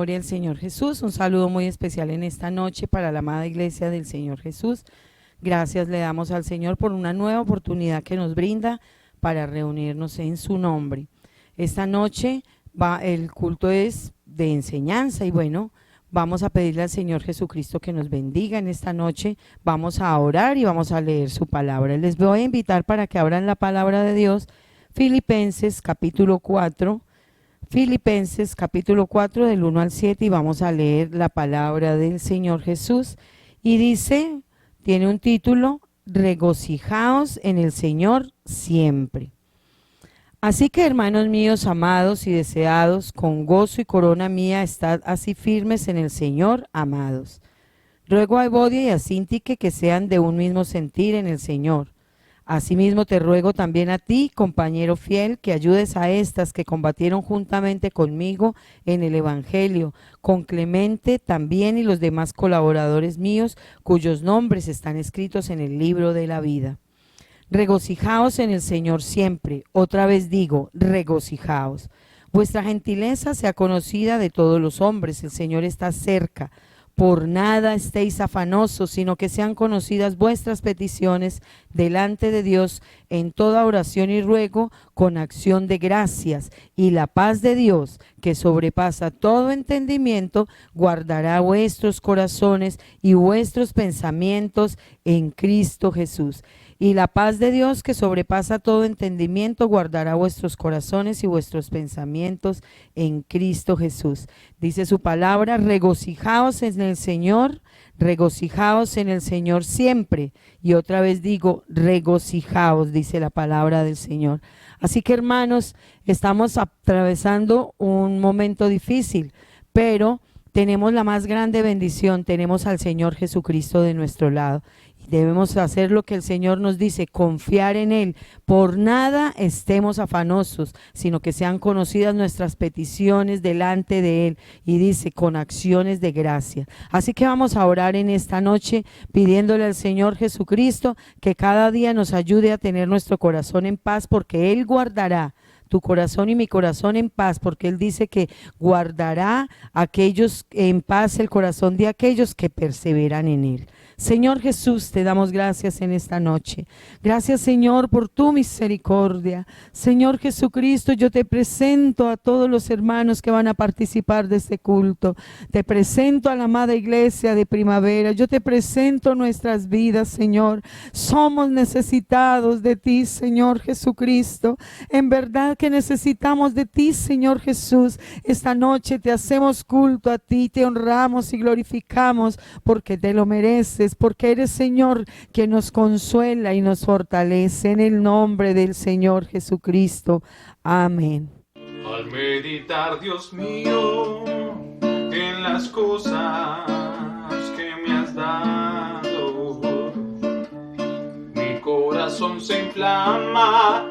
Gloria al Señor Jesús. Un saludo muy especial en esta noche para la amada Iglesia del Señor Jesús. Gracias le damos al Señor por una nueva oportunidad que nos brinda para reunirnos en su nombre. Esta noche el culto es de enseñanza y bueno, vamos a pedirle al Señor Jesucristo que nos bendiga en esta noche. Vamos a orar y vamos a leer su palabra. Les voy a invitar para que abran la palabra de Dios, Filipenses capítulo 4, Filipenses capítulo 4 del 1 al 7 y vamos a leer la palabra del Señor Jesús. Y dice, tiene un título, regocijaos en el Señor siempre. Así que, hermanos míos, amados y deseados, con gozo y corona mía, estad así firmes en el Señor, amados. Ruego a Evodia y a Síntique que sean de un mismo sentir en el Señor. Asimismo te ruego también a ti, compañero fiel, que ayudes a estas que combatieron juntamente conmigo en el Evangelio, con Clemente también y los demás colaboradores míos, cuyos nombres están escritos en el libro de la vida. Regocijaos en el Señor siempre. Otra vez digo, regocijaos. Vuestra gentileza sea conocida de todos los hombres, el Señor está cerca. Por nada estéis afanosos, sino que sean conocidas vuestras peticiones delante de Dios en toda oración y ruego con acción de gracias. Y la paz de Dios, que sobrepasa todo entendimiento, guardará vuestros corazones y vuestros pensamientos en Cristo Jesús. Y la paz de Dios, que sobrepasa todo entendimiento, guardará vuestros corazones y vuestros pensamientos en Cristo Jesús. Dice su palabra, regocijaos en el Señor, regocijaos en el Señor siempre. Y otra vez digo, regocijaos, dice la palabra del Señor. Así que, hermanos, estamos atravesando un momento difícil, pero tenemos la más grande bendición, tenemos al Señor Jesucristo de nuestro lado. Debemos hacer lo que el Señor nos dice, confiar en Él. Por nada estemos afanosos, sino que sean conocidas nuestras peticiones delante de Él. Y dice, con acciones de gracia. Así que vamos a orar en esta noche pidiéndole al Señor Jesucristo que cada día nos ayude a tener nuestro corazón en paz, porque Él guardará tu corazón y mi corazón en paz, porque Él dice que guardará aquellos en paz el corazón de aquellos que perseveran en Él. Señor Jesús, te damos gracias en esta noche. Gracias, Señor, por tu misericordia. Señor Jesucristo, yo te presento a todos los hermanos que van a participar de este culto. Te presento a la amada iglesia de Primavera. Yo te presento nuestras vidas, Señor. Somos necesitados de ti, Señor Jesucristo. En verdad que necesitamos de ti, Señor Jesús. Esta noche te hacemos culto a ti, te honramos y glorificamos porque te lo mereces, porque eres, Señor, que nos consuela y nos fortalece, en el nombre del Señor Jesucristo. Amén. Al meditar, Dios mío, en las cosas que me has dado, mi corazón se inflama,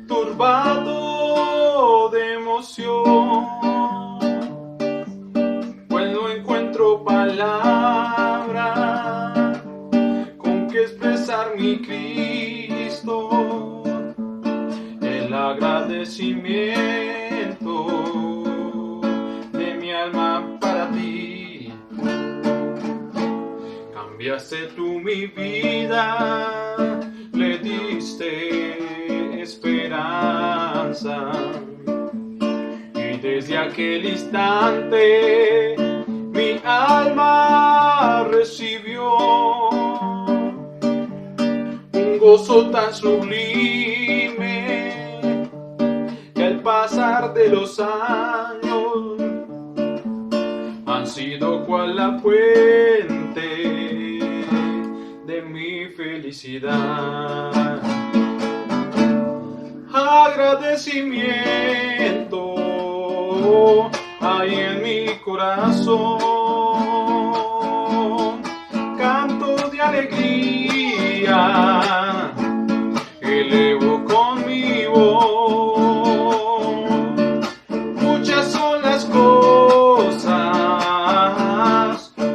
turbado de emoción, pues no encuentro palabra con que expresar mi Cristo, el agradecimiento de mi alma para ti. Cambiaste tú mi vida, le diste esperanza, y desde aquel instante mi alma recibió un gozo tan sublime que al pasar de los años han sido cual la fuente de mi felicidad. Agradecimiento hay en mi corazón, canto de alegría elevo con mi voz. Muchas son las cosas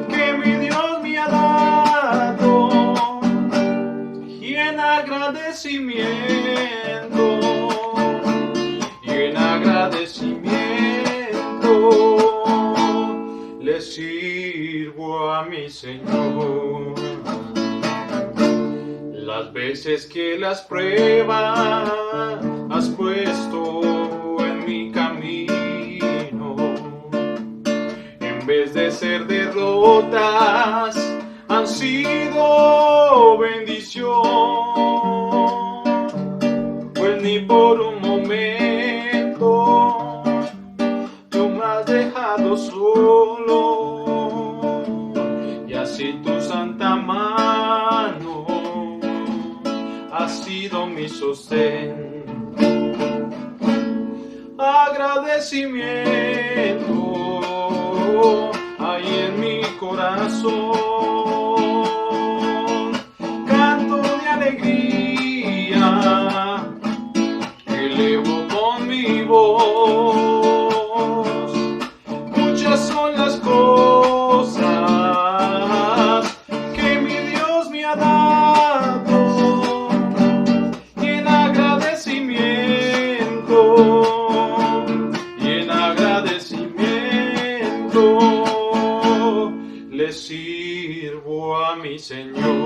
que mi Dios me ha dado, y en agradecimiento le sirvo a mi Señor. Las veces que las pruebas has puesto en mi camino, en vez de ser derrotas, han sido bendición, pues ni por un momento tú me has dejado solo, y así tu santa mano ha sido mi sostén. Agradecimiento hay en mi corazón, canto de alegría elevo con mi voz. Muchas son las cosas que mi Dios me ha dado, y en agradecimiento le sirvo a mi Señor.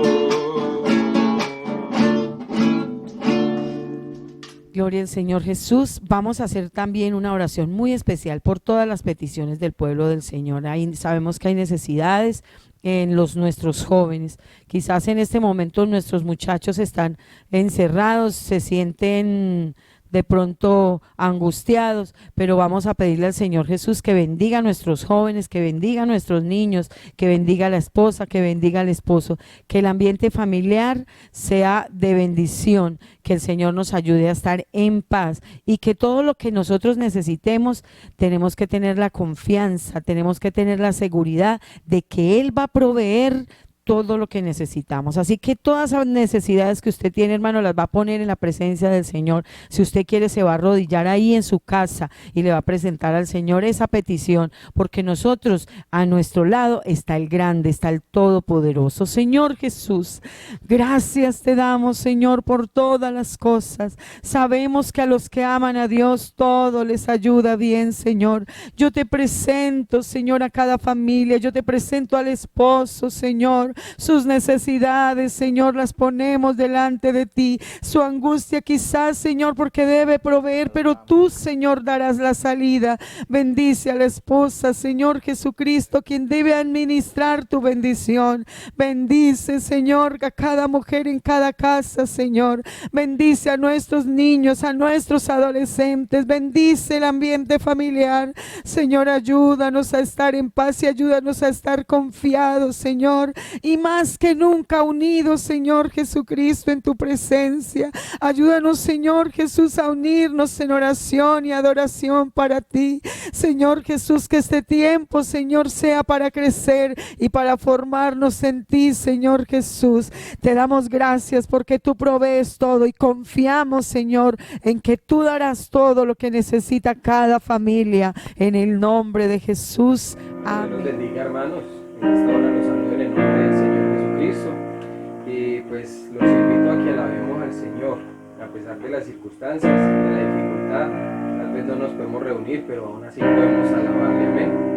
Gloria al Señor Jesús. Vamos a hacer también una oración muy especial por todas las peticiones del pueblo del Señor. Ahí sabemos que hay necesidades en nuestros jóvenes. Quizás en este momento nuestros muchachos están encerrados, se sienten de pronto angustiados, pero vamos a pedirle al Señor Jesús que bendiga a nuestros jóvenes, que bendiga a nuestros niños, que bendiga a la esposa, que bendiga al esposo, que el ambiente familiar sea de bendición, que el Señor nos ayude a estar en paz, y que todo lo que nosotros necesitemos tenemos que tener la confianza, tenemos que tener la seguridad de que Él va a proveer todo lo que necesitamos. Así que todas las necesidades que usted tiene, hermano, las va a poner en la presencia del Señor. Si usted quiere, se va a arrodillar ahí en su casa y le va a presentar al Señor esa petición, porque nosotros, a nuestro lado está el grande, está el todopoderoso. Señor Jesús, gracias te damos, Señor, por todas las cosas. Sabemos que a los que aman a Dios todo les ayuda bien, Señor. Yo te presento, Señor, a cada familia. Yo te presento al esposo, Señor. Sus necesidades, Señor, las ponemos delante de ti. Su angustia quizás, Señor, porque debe proveer, pero tú, Señor, darás la salida. Bendice a la esposa, Señor Jesucristo, quien debe administrar tu bendición. Bendice, Señor, a cada mujer en cada casa, Señor. Bendice a nuestros niños, a nuestros adolescentes. Bendice el ambiente familiar. Señor, ayúdanos a estar en paz y ayúdanos a estar confiados, Señor. Y más que nunca unidos, Señor Jesucristo, en tu presencia. Ayúdanos, Señor Jesús, a unirnos en oración y adoración para ti. Señor Jesús, que este tiempo, Señor, sea para crecer y para formarnos en ti, Señor Jesús. Te damos gracias porque tú provees todo y confiamos, Señor, en que tú darás todo lo que necesita cada familia, en el nombre de Jesús. Amén. Dios los bendiga, hermanos. En esta hora los saludo en el nombre del Señor Jesucristo. Y pues los invito a que alabemos al Señor, a pesar de las circunstancias, de la dificultad. Tal vez no nos podemos reunir, pero aún así podemos alabarle. Amén.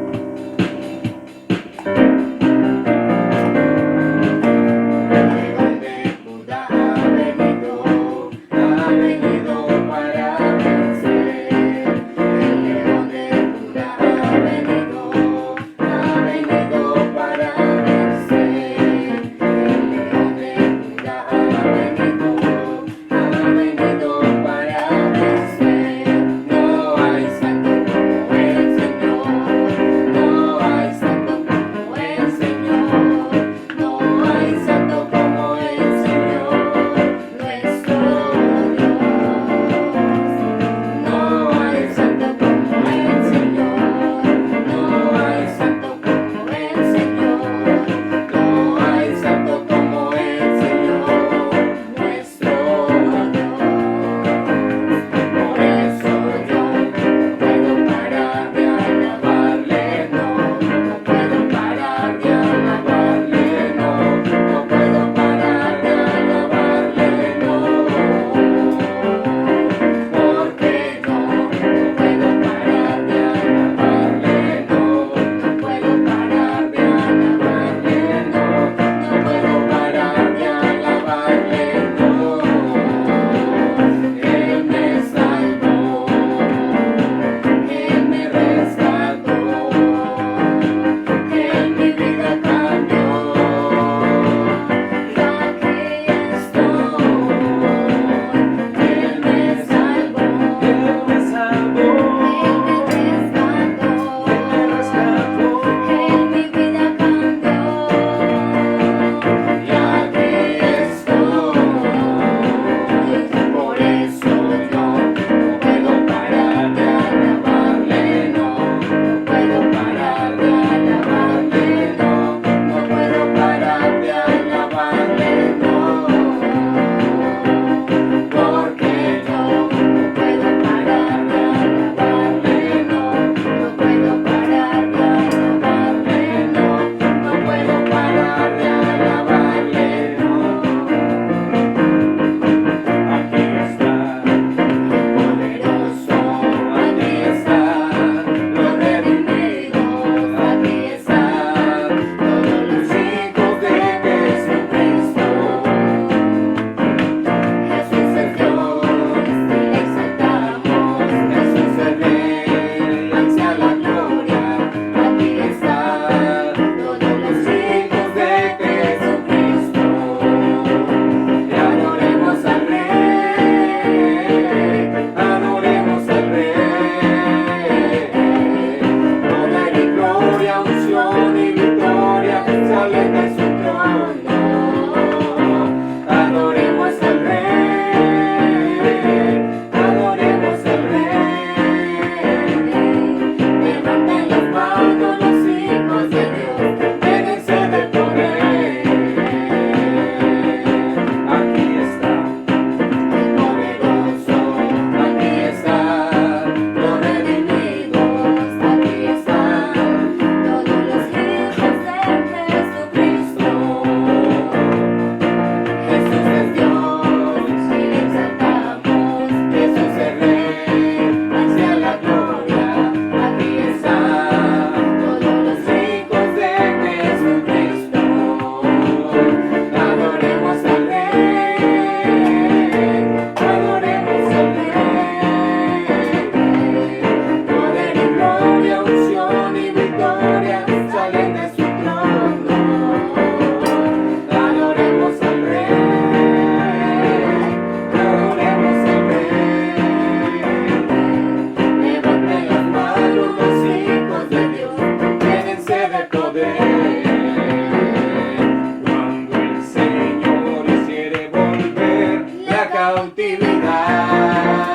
cautividad.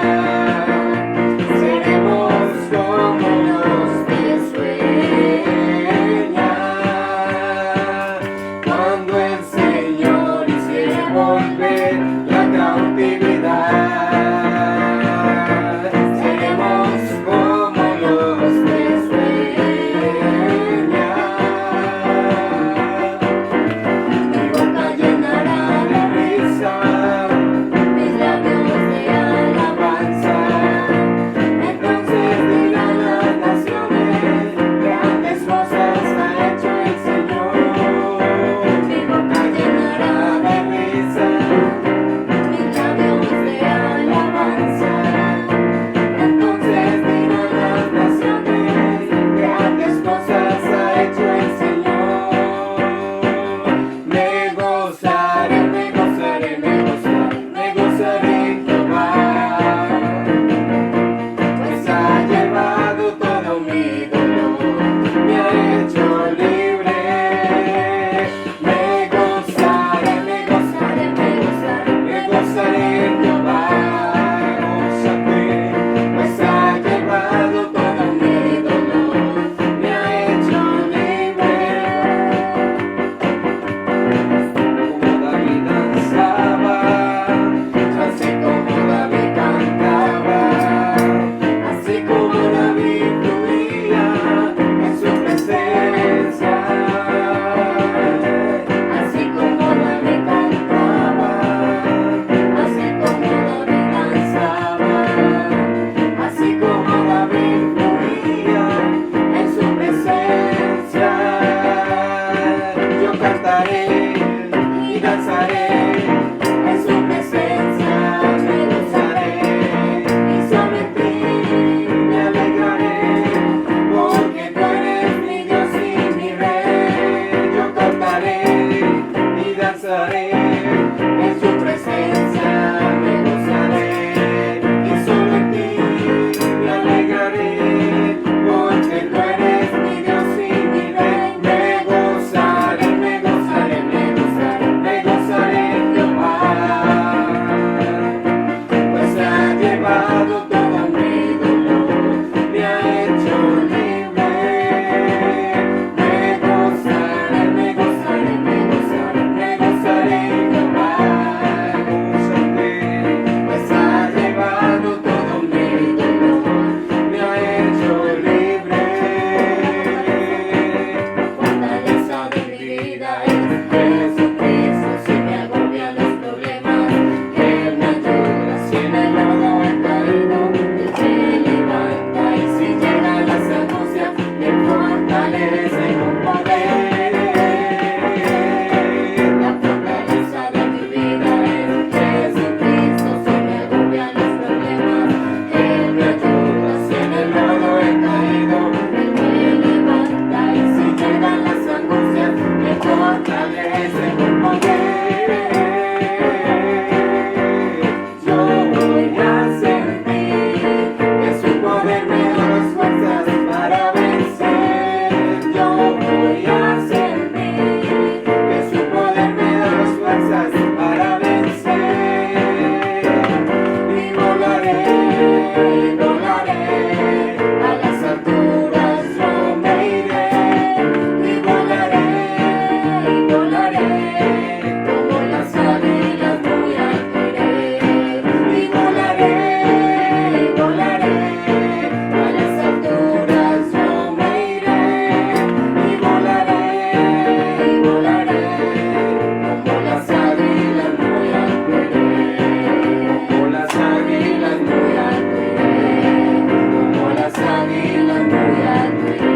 Seremos como los que sueñan, cuando el Señor hiciere volver la cautividad. Seremos como los que sueñan. Mi boca llenará de risa, mis labios de alabanza. Entonces dirán las naciones, grandes cosas ha hecho el Señor. Mi boca llenará de risa, mis labios de alabanza. Entonces dirán las naciones, grandes cosas ha hecho el Señor. Me gozaré, me gozaré, me gozaré, me gozaré en Jehová, pues ha llevado todo mi dolor, me ha hecho libre. Me gozaré, me gozaré, me gozaré, me gozaré en Jehová. Gózate, pues ha llevado todo mi dolor, me ha hecho libre. Como David danzaba, así como David cantaba, así como David fluía en su presencia, así como David cantaba, así como David danzaba, así como David fluía en su presencia. Yo cantaré y danzaré en su presencia, me gozaré y sobre ti me alegraré, porque tú eres mi Dios y mi Rey. Yo cantaré y danzaré en su presencia, me gozaré y sobre ti me alegraré, porque tú eres mi Dios y mi Rey. Me gozaré, me gozaré, me gozaré, me gozaré en Jehová, pues ha llevado todo mi dolor, me ha hecho libre. Me gozaré, me gozaré, me gozaré, me gozaré en Jehová. Gózate, pues ha llevado todo mi dolor, me ha hecho libre. Fortaleza de mi vida es Jesucristo, si me agobian los problemas, Él me ayuda. Si en el lodo he caído, Él me levanta, y si llegan las angustias, me fortalece con poder. La fortaleza de mi vida es Jesucristo, si me agobian los problemas, Él me ayuda. Si en el lodo he caído, Él me levanta, y si llegan las angustias, me fortalece con poder. Yo voy a sentir que su poder me da las fuerzas para vencer. Yo voy a sentir que su poder me da las fuerzas para vencer. Y volaré a las alturas, yo me iré. Y volaré como las águilas muy alto iré. Y volaré a las alturas, yo me iré. Y volaré como las águilas muy alto iré. Como las águilas muy alto iré. Como las águilas muy alto iré.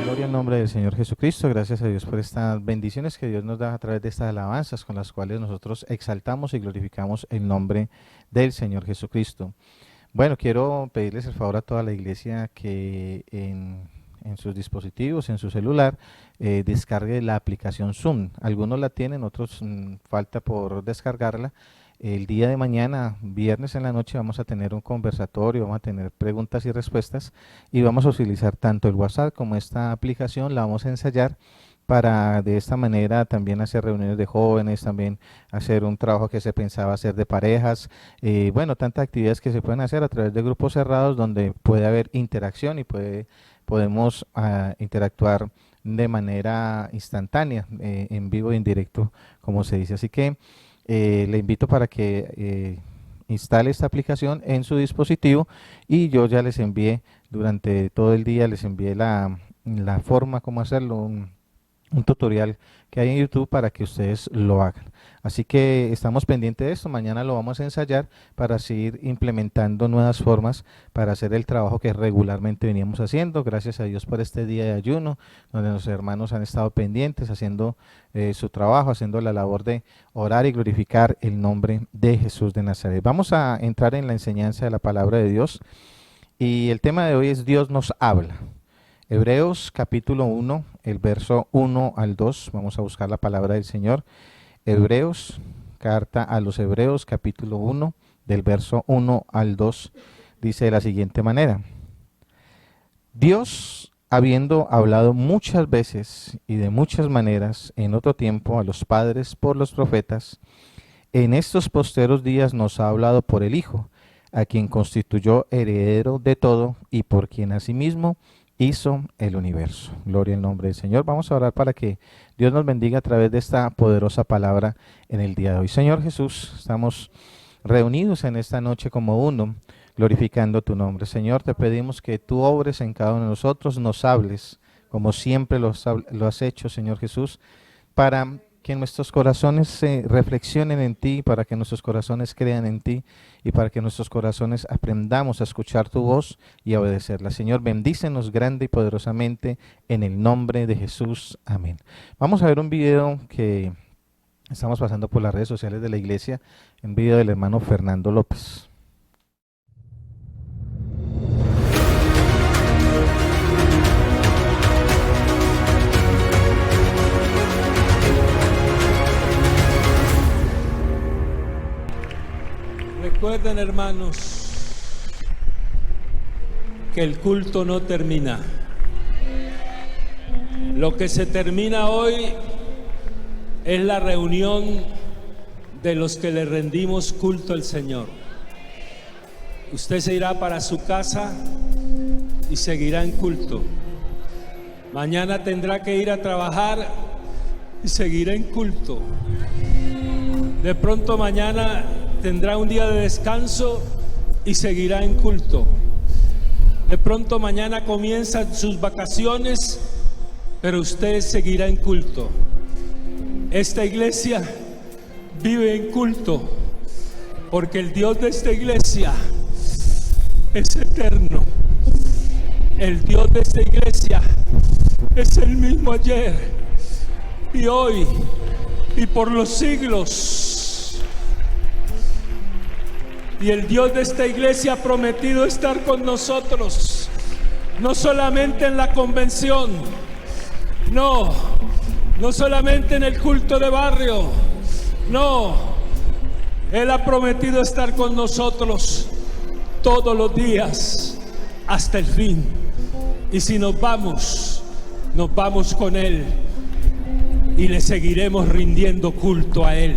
Gloria al nombre del Señor Jesucristo. Gracias a Dios por estas bendiciones que Dios nos da a través de estas alabanzas con las cuales nosotros exaltamos y glorificamos el nombre del Señor Jesucristo. Bueno, quiero pedirles el favor a toda la iglesia que en sus dispositivos, en su celular, descargue la aplicación Zoom. Algunos la tienen, otros falta por descargarla. El día de mañana, viernes en la noche, vamos a tener un conversatorio, vamos a tener preguntas y respuestas y vamos a utilizar tanto el WhatsApp como esta aplicación, la vamos a ensayar para de esta manera también hacer reuniones de jóvenes, también hacer un trabajo que se pensaba hacer de parejas, bueno, tantas actividades que se pueden hacer a través de grupos cerrados donde puede haber interacción y podemos interactuar de manera instantánea, en vivo y en directo, como se dice. Así que le invito para que instale esta aplicación en su dispositivo y yo ya les envié durante todo el día, les envié la forma cómo hacerlo, un tutorial que hay en YouTube para que ustedes lo hagan. Así que estamos pendientes de esto, mañana lo vamos a ensayar para seguir implementando nuevas formas para hacer el trabajo que regularmente veníamos haciendo. Gracias a Dios por este día de ayuno, donde los hermanos han estado pendientes, haciendo su trabajo, haciendo la labor de orar y glorificar el nombre de Jesús de Nazaret. Vamos a entrar en la enseñanza de la palabra de Dios y el tema de hoy es Dios nos habla. Hebreos capítulo 1, el verso 1 al 2, vamos a buscar la palabra del Señor. Hebreos, carta a los Hebreos capítulo 1, del verso 1 al 2, dice de la siguiente manera: Dios, habiendo hablado muchas veces y de muchas maneras en otro tiempo a los padres por los profetas, en estos posteros días nos ha hablado por el Hijo, a quien constituyó heredero de todo y por quien asimismo hizo el universo. Gloria al nombre del Señor. Vamos a orar para que Dios nos bendiga a través de esta poderosa palabra en el día de hoy. Señor Jesús, estamos reunidos en esta noche como uno, glorificando tu nombre. Señor, te pedimos que tú obres en cada uno de nosotros, nos hables, como siempre lo has hecho, Señor Jesús, para que nuestros corazones se reflexionen en ti, para que nuestros corazones crean en ti y para que nuestros corazones aprendamos a escuchar tu voz y a obedecerla. Señor, bendícenos grande y poderosamente en el nombre de Jesús. Amén. Vamos a ver un video que estamos pasando por las redes sociales de la iglesia, un video del hermano Fernando López. Recuerden, hermanos, que el culto no termina. Lo que se termina hoy es la reunión de los que le rendimos culto al Señor. Usted se irá para su casa y seguirá en culto. Mañana tendrá que ir a trabajar y seguirá en culto. De pronto mañana tendrá un día de descanso y seguirá en culto. De pronto mañana comienzan sus vacaciones, pero usted seguirá en culto. Esta iglesia vive en culto, porque el Dios de esta iglesia es eterno. El Dios de esta iglesia es el mismo ayer y hoy y por los siglos. Y el Dios de esta iglesia ha prometido estar con nosotros, no solamente en la convención, no solamente en el culto de barrio, no, Él ha prometido estar con nosotros todos los días hasta el fin. Y si nos vamos con Él y le seguiremos rindiendo culto a Él.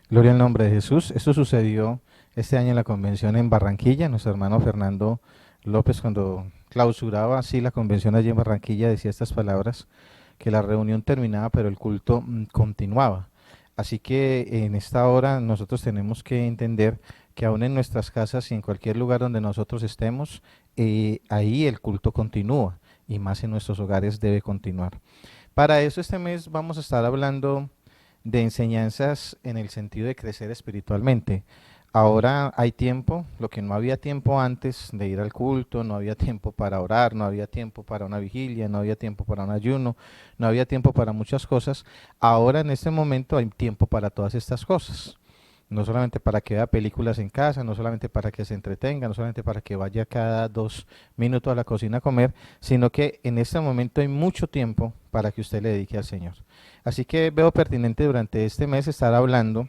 Gloria al nombre de Jesús. Esto sucedió este año en la convención en Barranquilla. Nuestro hermano Fernando López, cuando clausuraba así la convención allí en Barranquilla, decía estas palabras, que la reunión terminaba pero el culto continuaba. Así que en esta hora nosotros tenemos que entender que aún en nuestras casas y en cualquier lugar donde nosotros estemos, ahí el culto continúa y más en nuestros hogares debe continuar. Para eso este mes vamos a estar hablando de enseñanzas en el sentido de crecer espiritualmente. Ahora hay tiempo, lo que no había tiempo antes de ir al culto, no había tiempo para orar, no había tiempo para una vigilia, no había tiempo para un ayuno, no había tiempo para muchas cosas. Ahora en este momento hay tiempo para todas estas cosas. No solamente para que vea películas en casa, no solamente para que se entretenga, no solamente para que vaya cada 2 minutos a la cocina a comer, sino que en este momento hay mucho tiempo para que usted le dedique al Señor. Así que veo pertinente durante este mes estar hablando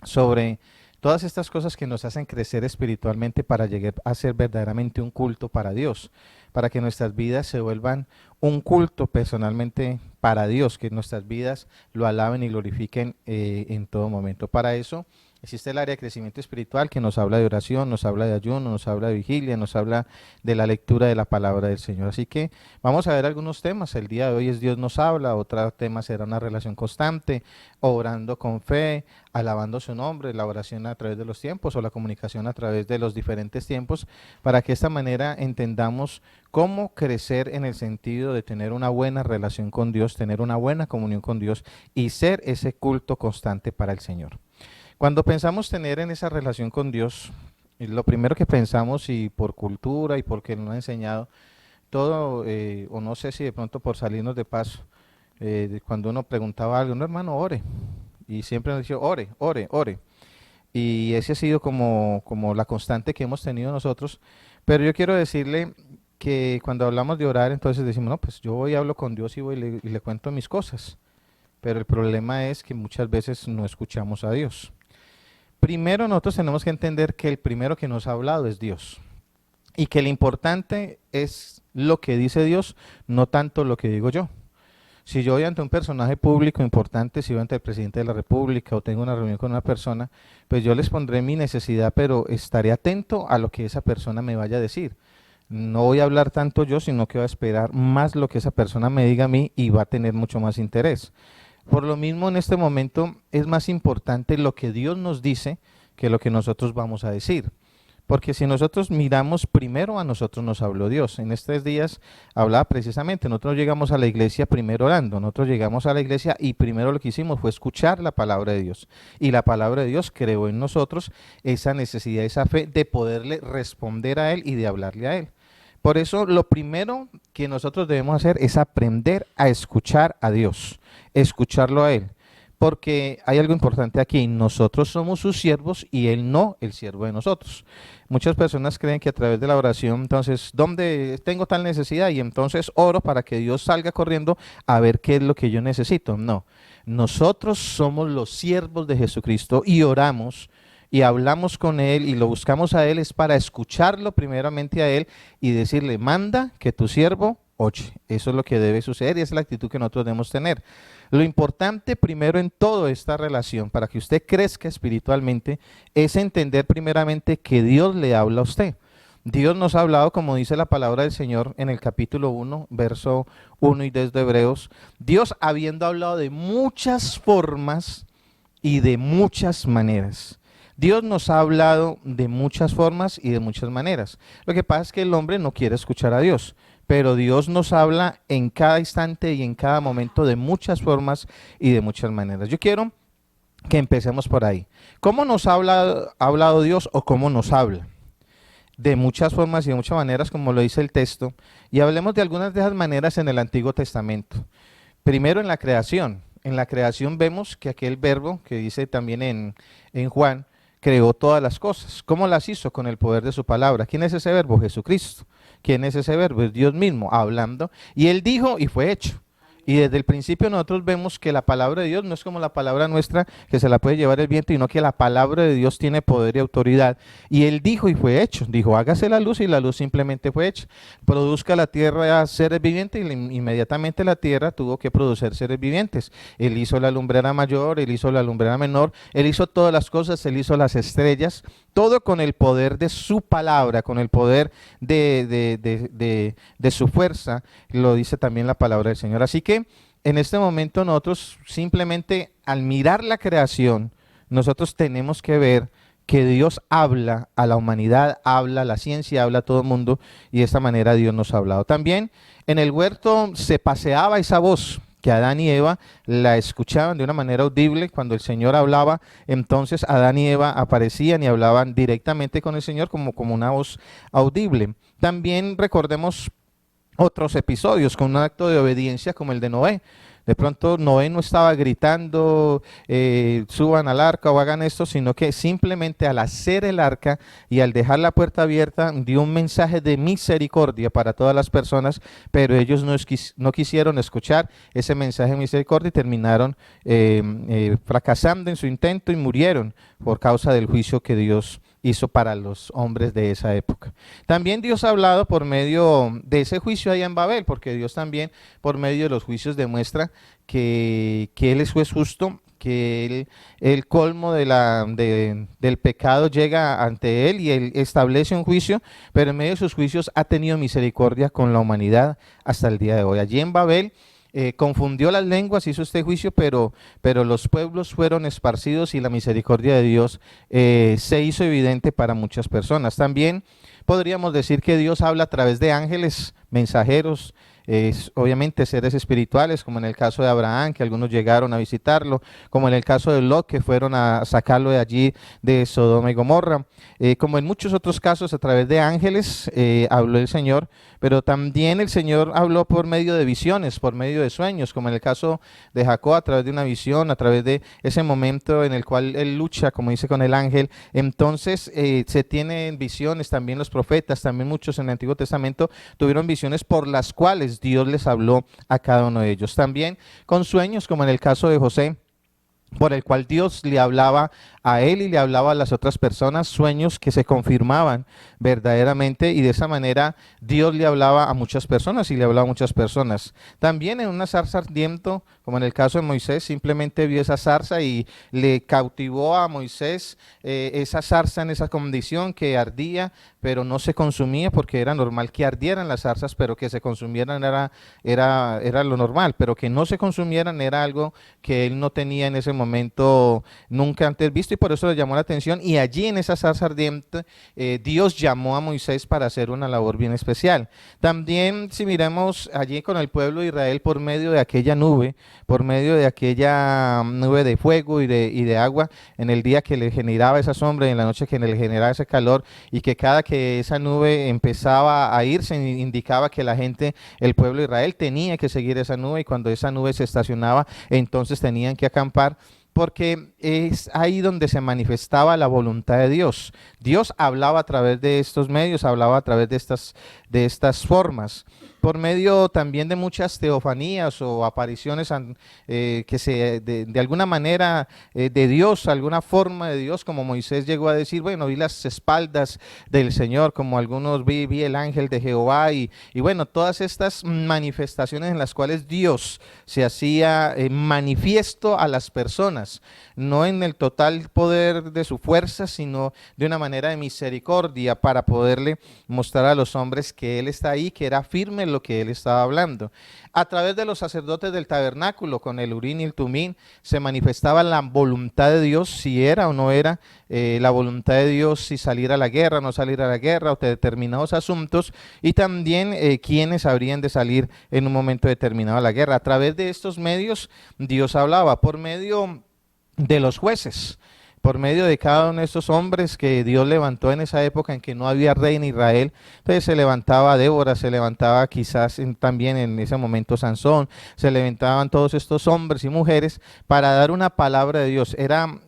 sobre Todas estas cosas que nos hacen crecer espiritualmente para llegar a ser verdaderamente un culto para Dios, para que nuestras vidas se vuelvan un culto personalmente para Dios, que nuestras vidas lo alaben y glorifiquen en todo momento. Para eso existe el área de crecimiento espiritual que nos habla de oración, nos habla de ayuno, nos habla de vigilia, nos habla de la lectura de la palabra del Señor. Así que vamos a ver algunos temas. El día de hoy es Dios nos habla, otro tema será una relación constante, orando con fe, alabando su nombre, la oración a través de los tiempos o la comunicación a través de los diferentes tiempos, para que de esta manera entendamos cómo crecer en el sentido de tener una buena relación con Dios, tener una buena comunión con Dios y ser ese culto constante para el Señor. Cuando pensamos tener en esa relación con Dios, lo primero que pensamos, y por cultura y porque nos ha enseñado todo, o no sé si de pronto por salirnos de paso, cuando uno preguntaba algo, no, hermano, ore, y siempre nos decía, ore, ore, ore, y ese ha sido como la constante que hemos tenido nosotros. Pero yo quiero decirle que cuando hablamos de orar, entonces decimos, no, pues yo voy y hablo con Dios y voy y le cuento mis cosas, pero el problema es que muchas veces no escuchamos a Dios. Primero nosotros tenemos que entender que el primero que nos ha hablado es Dios, y que lo importante es lo que dice Dios, no tanto lo que digo yo. Si yo voy ante un personaje público importante, si voy ante el presidente de la República o tengo una reunión con una persona, pues yo les pondré mi necesidad, pero estaré atento a lo que esa persona me vaya a decir. No voy a hablar tanto yo, sino que voy a esperar más lo que esa persona me diga a mí y va a tener mucho más interés. Por lo mismo, en este momento es más importante lo que Dios nos dice que lo que nosotros vamos a decir. Porque si nosotros miramos, primero a nosotros nos habló Dios. En estos días hablaba precisamente, nosotros llegamos a la iglesia primero orando, nosotros llegamos a la iglesia y primero lo que hicimos fue escuchar la palabra de Dios. Y la palabra de Dios creó en nosotros esa necesidad, esa fe de poderle responder a Él y de hablarle a Él. Por eso lo primero que nosotros debemos hacer es aprender a escuchar a Dios, escucharlo a Él. Porque hay algo importante aquí, nosotros somos sus siervos y Él no el siervo de nosotros. Muchas personas creen que a través de la oración, entonces, ¿dónde tengo tal necesidad? Y entonces oro para que Dios salga corriendo a ver qué es lo que yo necesito. No, nosotros somos los siervos de Jesucristo y oramos y hablamos con Él y lo buscamos a Él es para escucharlo primeramente a Él y decirle, manda que tu siervo oye. Eso es lo que debe suceder y esa es la actitud que nosotros debemos tener. Lo importante primero en toda esta relación, para que usted crezca espiritualmente, es entender primeramente que Dios le habla a usted. Dios nos ha hablado, como dice la palabra del Señor en el capítulo 1, verso 1 y 2 de Hebreos, Dios habiendo hablado de muchas formas y de muchas maneras. Dios nos ha hablado de muchas formas y de muchas maneras. Lo que pasa es que el hombre no quiere escuchar a Dios, pero Dios nos habla en cada instante y en cada momento de muchas formas y de muchas maneras. Yo quiero que empecemos por ahí. ¿Cómo nos ha hablado Dios o cómo nos habla? De muchas formas y de muchas maneras, como lo dice el texto, y hablemos de algunas de esas maneras en el Antiguo Testamento. Primero en la creación. En la creación vemos que aquel verbo que dice también en Juan, creó todas las cosas. ¿Cómo las hizo? Con el poder de su palabra. ¿Quién es ese verbo? Jesucristo. ¿Quién es ese verbo? Es Dios mismo hablando. Y Él dijo y fue hecho. Y desde el principio nosotros vemos que la palabra de Dios no es como la palabra nuestra que se la puede llevar el viento, sino que la palabra de Dios tiene poder y autoridad. Y Él dijo y fue hecho. Dijo, hágase la luz y la luz simplemente fue hecha. Produzca la tierra seres vivientes y inmediatamente la tierra tuvo que producir seres vivientes. Él hizo la lumbrera mayor, Él hizo la lumbrera menor, Él hizo todas las cosas, Él hizo las estrellas, todo con el poder de su palabra, con el poder de su fuerza, lo dice también la palabra del Señor. Así que en este momento nosotros simplemente al mirar la creación, nosotros tenemos que ver que Dios habla a la humanidad, habla a la ciencia, habla a todo el mundo y de esta manera Dios nos ha hablado. También en el huerto se paseaba esa voz que Adán y Eva la escuchaban de una manera audible. Cuando el Señor hablaba, entonces Adán y Eva aparecían y hablaban directamente con el Señor como una voz audible. También recordemos otros episodios con un acto de obediencia como el de Noé. De pronto Noé no estaba gritando, suban al arca o hagan esto, sino que simplemente al hacer el arca y al dejar la puerta abierta, dio un mensaje de misericordia para todas las personas, pero ellos no quisieron escuchar ese mensaje de misericordia y terminaron fracasando en su intento y murieron por causa del juicio que Dios hizo para los hombres de esa época. También Dios ha hablado por medio de ese juicio allá en Babel, porque Dios también por medio de los juicios demuestra que Él es juez justo, que el colmo del pecado llega ante Él y Él establece un juicio, pero en medio de sus juicios ha tenido misericordia con la humanidad hasta el día de hoy. Allí en Babel confundió las lenguas, hizo este juicio, pero los pueblos fueron esparcidos y la misericordia de Dios se hizo evidente para muchas personas. También podríamos decir que Dios habla a través de ángeles, mensajeros, obviamente seres espirituales, como en el caso de Abraham, que algunos llegaron a visitarlo, como en el caso de Lot, que fueron a sacarlo de allí, de Sodoma y Gomorra, como en muchos otros casos a través de ángeles habló el Señor, pero también el Señor habló por medio de visiones, por medio de sueños, como en el caso de Jacob, a través de una visión, a través de ese momento en el cual él lucha, como dice, con el ángel. Entonces se tienen visiones, también los profetas, también muchos en el Antiguo Testamento tuvieron visiones por las cuales Dios les habló a cada uno de ellos. También con sueños, como en el caso de José, por el cual Dios le hablaba a él y le hablaba a las otras personas, sueños que se confirmaban verdaderamente, y de esa manera Dios le hablaba a muchas personas y le hablaba a muchas personas. También en una zarza ardiente, como en el caso de Moisés, simplemente vio esa zarza y le cautivó a Moisés esa zarza en esa condición que ardía, pero no se consumía, porque era normal que ardieran las zarzas, pero que se consumieran era lo normal, pero que no se consumieran era algo que él no tenía en ese momento nunca antes visto, y por eso le llamó la atención. Y allí en esa zarza ardiente Dios llamó a Moisés para hacer una labor bien especial. También, si miramos allí con el pueblo de Israel, por medio de aquella nube, por medio de aquella nube de fuego y de agua, en el día que le generaba esa sombra y en la noche que le generaba ese calor, y que cada que esa nube empezaba a irse, indicaba que la gente, el pueblo de Israel, tenía que seguir esa nube, y cuando esa nube se estacionaba, entonces tenían que acampar, porque es ahí donde se manifestaba la voluntad de Dios. Dios hablaba a través de estos medios, hablaba a través de estas formas, por medio también de muchas teofanías o apariciones de alguna manera de Dios, alguna forma de Dios, como Moisés llegó a decir, bueno, vi las espaldas del Señor, como algunos vi el ángel de Jehová, y bueno, todas estas manifestaciones en las cuales Dios se hacía manifiesto a las personas, no en el total poder de su fuerza, sino de una manera de misericordia, para poderle mostrar a los hombres que Él está ahí, que era firme en lo que Él estaba hablando. A través de los sacerdotes del tabernáculo, con el Urim y el Tumim, se manifestaba la voluntad de Dios, si era o no era la voluntad de Dios, si salir a la guerra, no salir a la guerra, o de determinados asuntos, y también quiénes habrían de salir en un momento determinado a la guerra. A través de estos medios Dios hablaba, por medio de los jueces, por medio de cada uno de estos hombres que Dios levantó en esa época en que no había rey en Israel. Entonces se levantaba Débora, se levantaba quizás también en ese momento Sansón, se levantaban todos estos hombres y mujeres para dar una palabra de Dios. Eran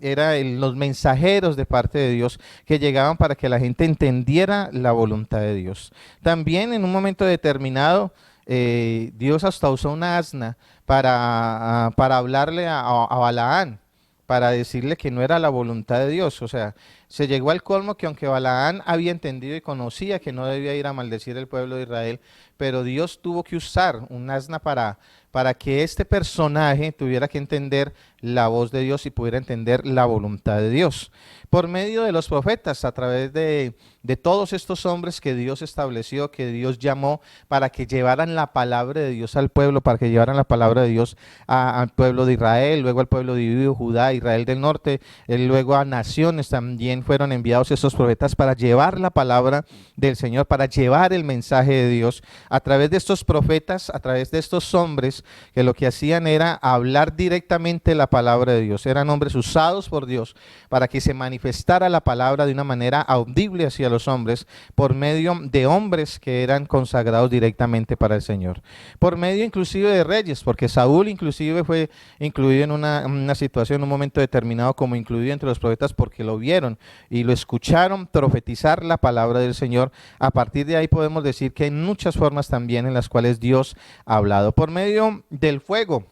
los mensajeros de parte de Dios que llegaban para que la gente entendiera la voluntad de Dios. También en un momento determinado Dios hasta usó una asna para hablarle a Balaán, para decirle que no era la voluntad de Dios. O sea, se llegó al colmo que aunque Balaán había entendido y conocía que no debía ir a maldecir el pueblo de Israel, pero Dios tuvo que usar un asna para que este personaje tuviera que entender la voz de Dios y pudiera entender la voluntad de Dios. Por medio de los profetas, a través de todos estos hombres que Dios estableció, que Dios llamó para que llevaran la palabra de Dios al pueblo, para que llevaran la palabra de Dios al pueblo de Israel, luego al pueblo de Judá, Israel del norte, luego a naciones también también fueron enviados estos profetas para llevar la palabra del Señor, para llevar el mensaje de Dios a través de estos profetas, a través de estos hombres que lo que hacían era hablar directamente la palabra de Dios. Eran hombres usados por Dios para que se manifestara la palabra de una manera audible hacia los hombres por medio de hombres que eran consagrados directamente para el Señor. Por medio inclusive de reyes, porque Saúl inclusive fue incluido en una situación, en un momento determinado, como incluido entre los profetas, porque lo vieron y lo escucharon profetizar la palabra del Señor. A partir de ahí podemos decir que hay muchas formas también en las cuales Dios ha hablado. Por medio del fuego,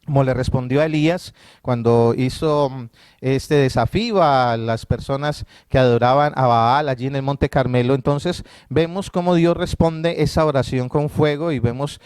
como le respondió a Elías cuando hizo este desafío a las personas que adoraban a Baal allí en el Monte Carmelo. Entonces vemos cómo Dios responde esa oración con fuego y vemos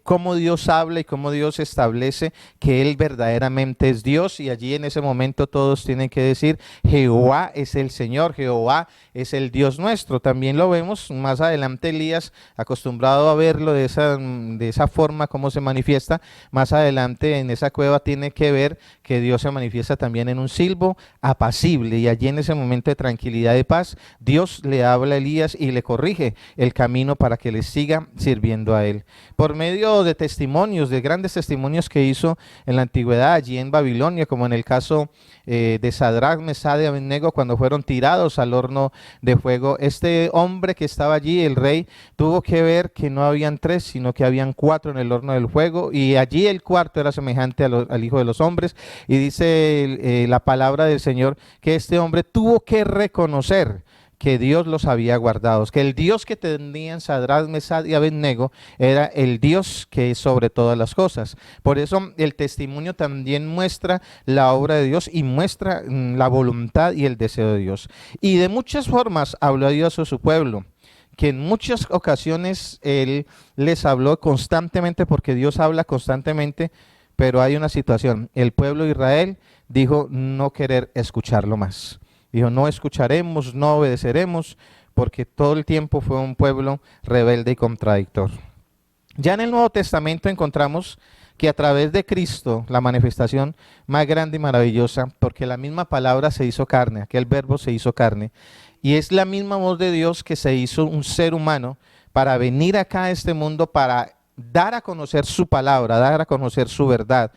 cómo Dios habla y cómo Dios establece que Él verdaderamente es Dios, y allí en ese momento todos tienen que decir: Jehová es el Señor, Jehová es el Dios nuestro. También lo vemos más adelante, Elías, acostumbrado a verlo de esa forma como se manifiesta, más adelante en esa cueva tiene que ver que Dios se manifiesta también en un silbo apacible, y allí en ese momento de tranquilidad y de paz, Dios le habla a Elías y le corrige el camino para que le siga sirviendo a él. Por medio de testimonios, de grandes testimonios que hizo en la antigüedad allí en Babilonia, como en el caso de Sadrach, Mesach y Abednego, cuando fueron tirados al horno de fuego. Este hombre que estaba allí, el rey, tuvo que ver que no habían 3, sino que habían 4 en el horno del fuego, y allí el cuarto era semejante al Hijo de los Hombres, y dice la palabra del Señor que este hombre tuvo que reconocer que Dios los había guardados, que el Dios que tenían Sadrach, Mesach y Abednego era el Dios que es sobre todas las cosas. Por eso el testimonio también muestra la obra de Dios y muestra la voluntad y el deseo de Dios. Y de muchas formas habló Dios a su pueblo, que en muchas ocasiones Él les habló constantemente, porque Dios habla constantemente, pero hay una situación: el pueblo de Israel dijo no querer escucharlo más. Dijo: no escucharemos, no obedeceremos, porque todo el tiempo fue un pueblo rebelde y contradictor. Ya en el Nuevo Testamento encontramos que a través de Cristo, la manifestación más grande y maravillosa, porque la misma palabra se hizo carne, aquel verbo se hizo carne, y es la misma voz de Dios que se hizo un ser humano para venir acá a este mundo, para dar a conocer su palabra, dar a conocer su verdad.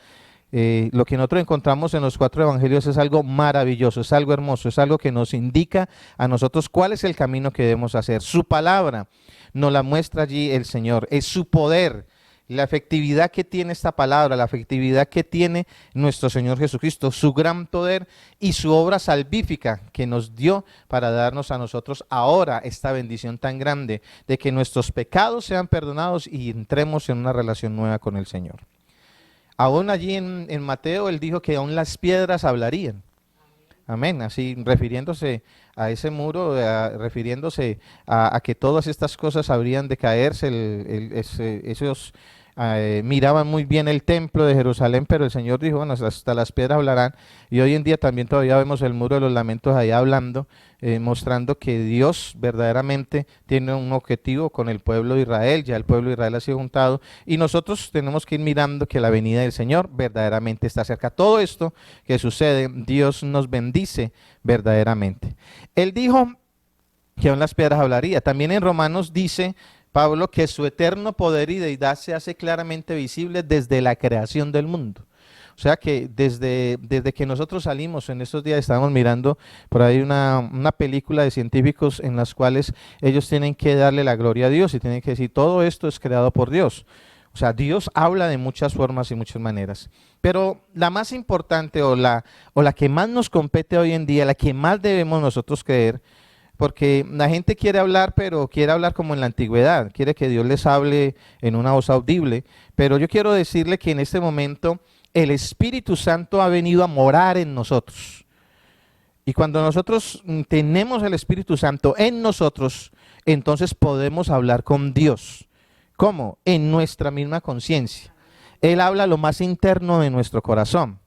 Lo que nosotros encontramos en los 4 evangelios es algo maravilloso, es algo hermoso, es algo que nos indica a nosotros cuál es el camino que debemos hacer. Su palabra nos la muestra allí el Señor, es su poder, la efectividad que tiene esta palabra, la efectividad que tiene nuestro Señor Jesucristo, su gran poder y su obra salvífica que nos dio para darnos a nosotros ahora esta bendición tan grande de que nuestros pecados sean perdonados y entremos en una relación nueva con el Señor. Aún allí en Mateo, Él dijo que aún las piedras hablarían. Amén. Así, refiriéndose a ese muro, refiriéndose a que todas estas cosas habrían de caerse. Esos miraban muy bien el templo de Jerusalén, pero el Señor dijo: bueno, hasta las piedras hablarán. Y hoy en día también todavía vemos el muro de los lamentos ahí hablando, mostrando que Dios verdaderamente tiene un objetivo con el pueblo de Israel. Ya el pueblo de Israel ha sido juntado, y nosotros tenemos que ir mirando que la venida del Señor verdaderamente está cerca. Todo esto que sucede, Dios nos bendice verdaderamente. Él dijo que aún las piedras hablaría. También en Romanos dice Pablo que su eterno poder y deidad se hace claramente visible desde la creación del mundo. O sea que desde que nosotros salimos, en estos días estábamos mirando por ahí una película de científicos en las cuales ellos tienen que darle la gloria a Dios y tienen que decir: todo esto es creado por Dios. O sea, Dios habla de muchas formas y muchas maneras. Pero la más importante o la que más nos compete hoy en día, la que más debemos nosotros creer, porque la gente quiere hablar, pero quiere hablar como en la antigüedad, quiere que Dios les hable en una voz audible, pero yo quiero decirle que en este momento el Espíritu Santo ha venido a morar en nosotros. Y cuando nosotros tenemos el Espíritu Santo en nosotros, entonces podemos hablar con Dios. ¿Cómo? En nuestra misma conciencia. Él habla lo más interno de nuestro corazón.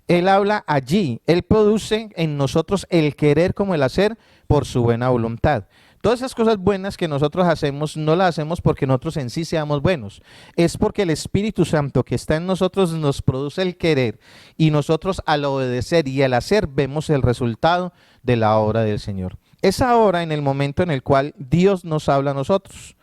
Él habla allí, Él produce en nosotros el querer como el hacer por su buena voluntad. Todas esas cosas buenas que nosotros hacemos, no las hacemos porque nosotros en sí seamos buenos. Es porque el Espíritu Santo que está en nosotros nos produce el querer, y nosotros al obedecer y al hacer vemos el resultado de la obra del Señor. Es ahora en el momento en el cual Dios nos habla a nosotros.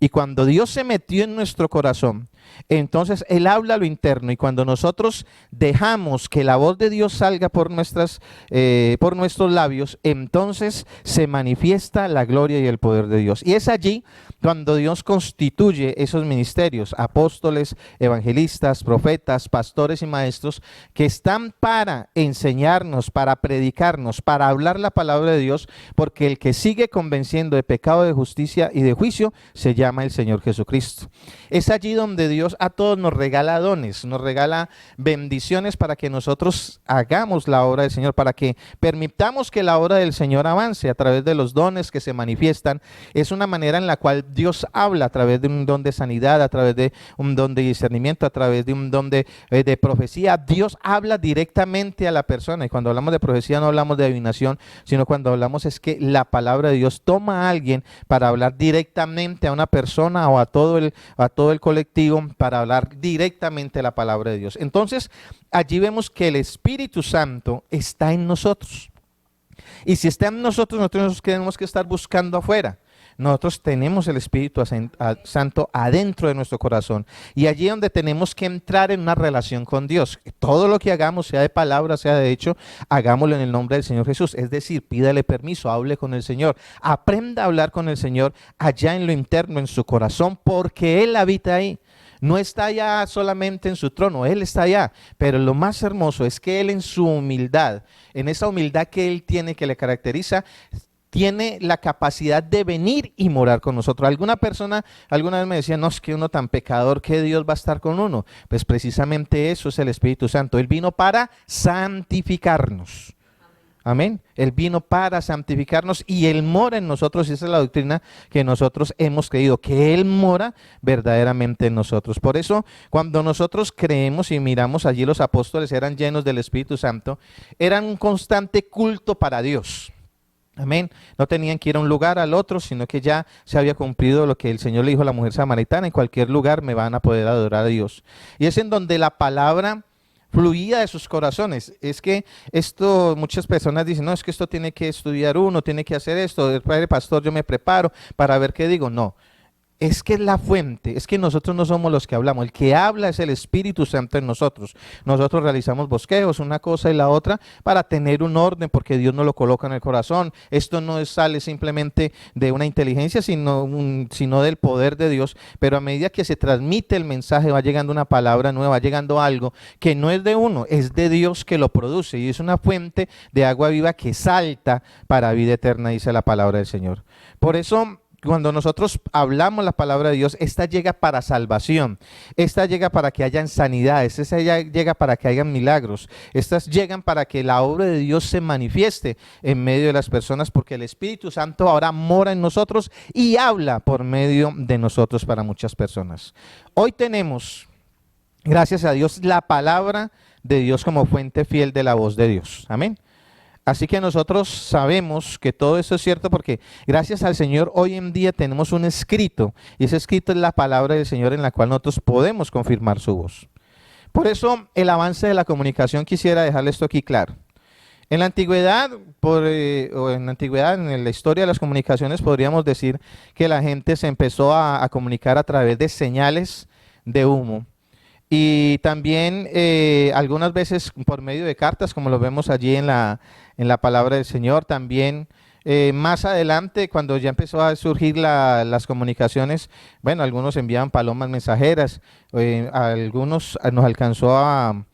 Y cuando Dios se metió en nuestro corazón, entonces Él habla a lo interno, y cuando nosotros dejamos que la voz de Dios salga por nuestros labios, entonces se manifiesta la gloria y el poder de Dios. Y es allí cuando Dios constituye esos ministerios, apóstoles, evangelistas, profetas, pastores y maestros, que están para enseñarnos, para predicarnos, para hablar la palabra de Dios, porque el que sigue convenciendo de pecado, de justicia y de juicio se llama el Señor Jesucristo. Es allí donde Dios a todos nos regala dones, nos regala bendiciones para que nosotros hagamos la obra del Señor, para que permitamos que la obra del Señor avance a través de los dones que se manifiestan. Es una manera en la cual Dios habla a través de un don de sanidad, a través de un don de discernimiento, a través de un don de profecía. Dios habla directamente a la persona, y cuando hablamos de profecía no hablamos de adivinación, sino cuando hablamos es que la palabra de Dios toma a alguien para hablar directamente a una persona o a todo el colectivo, para hablar directamente la palabra de Dios. Entonces, allí vemos que el Espíritu Santo está en nosotros. Y si está en nosotros, nosotros tenemos que estar buscando afuera. Nosotros tenemos el Espíritu Santo adentro de nuestro corazón, y allí es donde tenemos que entrar en una relación con Dios. Todo lo que hagamos, sea de palabra, sea de hecho, hagámoslo en el nombre del Señor Jesús. Es decir, pídale permiso, hable con el Señor, aprenda a hablar con el Señor allá en lo interno, en su corazón, porque Él habita ahí. No está allá solamente en su trono, Él está allá, pero lo más hermoso es que Él en su humildad, en esa humildad que Él tiene, que le caracteriza, tiene la capacidad de venir y morar con nosotros. Alguna persona alguna vez me decía, no, es que uno tan pecador, que Dios va a estar con uno. Pues precisamente eso es el Espíritu Santo. Él vino para santificarnos. Amén. Él vino para santificarnos y Él mora en nosotros, y esa es la doctrina que nosotros hemos creído, que Él mora verdaderamente en nosotros. Por eso, cuando nosotros creemos y miramos allí, los apóstoles eran llenos del Espíritu Santo, eran un constante culto para Dios. Amén. No tenían que ir a un lugar al otro, sino que ya se había cumplido lo que el Señor le dijo a la mujer samaritana: en cualquier lugar me van a poder adorar a Dios. Y es en donde la palabra fluía de sus corazones. Es que esto, muchas personas dicen, no, es que esto tiene que estudiar uno, tiene que hacer esto, el padre pastor, yo me preparo para ver qué digo. No. Es que es la fuente, es que nosotros no somos los que hablamos, el que habla es el Espíritu Santo en nosotros. Nosotros realizamos bosquejos, una cosa y la otra, para tener un orden, porque Dios nos lo coloca en el corazón. Esto no sale simplemente de una inteligencia, sino del poder de Dios, pero a medida que se transmite el mensaje, va llegando una palabra nueva, va llegando algo que no es de uno, es de Dios que lo produce, y es una fuente de agua viva que salta para vida eterna, dice la palabra del Señor. Por eso, cuando nosotros hablamos la palabra de Dios, esta llega para salvación, esta llega para que hayan sanidades, esta llega para que hayan milagros, estas llegan para que la obra de Dios se manifieste en medio de las personas, porque el Espíritu Santo ahora mora en nosotros y habla por medio de nosotros para muchas personas. Hoy tenemos, gracias a Dios, la palabra de Dios como fuente fiel de la voz de Dios. Amén. Así que nosotros sabemos que todo eso es cierto, porque gracias al Señor hoy en día tenemos un escrito, y ese escrito es la palabra del Señor, en la cual nosotros podemos confirmar su voz. Por eso el avance de la comunicación, quisiera dejarle esto aquí claro. En la antigüedad, en la historia de las comunicaciones, podríamos decir que la gente se empezó a comunicar a través de señales de humo. Y también algunas veces por medio de cartas, como lo vemos allí en la palabra del Señor. También más adelante, cuando ya empezó a surgir las comunicaciones, bueno, algunos enviaban palomas mensajeras, algunos nos alcanzó a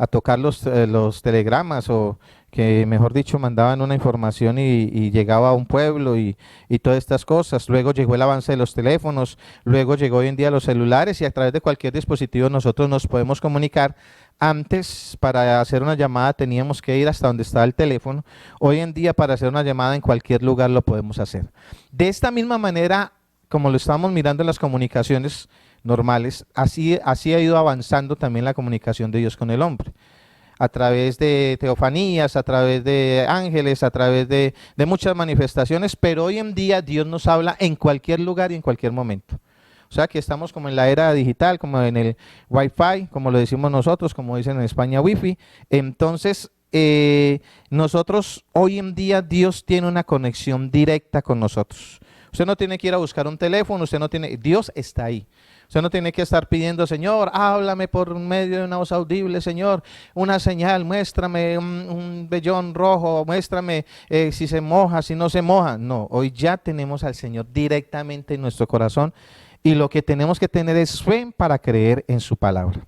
tocar los telegramas, o que mejor dicho mandaban una información y llegaba a un pueblo y todas estas cosas. Luego llegó el avance de los teléfonos, luego llegó hoy en día los celulares, y a través de cualquier dispositivo nosotros nos podemos comunicar. Antes, para hacer una llamada teníamos que ir hasta donde estaba el teléfono. Hoy en día, para hacer una llamada en cualquier lugar lo podemos hacer. De esta misma manera, como lo estamos mirando en las comunicaciones normales, así ha ido avanzando también la comunicación de Dios con el hombre. a través de teofanías, a través de ángeles, a través de muchas manifestaciones, pero hoy en día Dios nos habla en cualquier lugar y en cualquier momento. O sea que estamos como en la era digital, como en el Wi-Fi, como lo decimos nosotros, como dicen en España Wi-Fi. Entonces, nosotros hoy en día Dios tiene una conexión directa con nosotros. Usted no tiene que ir a buscar un teléfono, Dios está ahí. Usted no tiene que estar pidiendo, Señor, háblame por medio de una voz audible, Señor, una señal, muéstrame un vellón rojo, muéstrame si se moja, si no se moja. No, hoy ya tenemos al Señor directamente en nuestro corazón y lo que tenemos que tener es fe para creer en su palabra.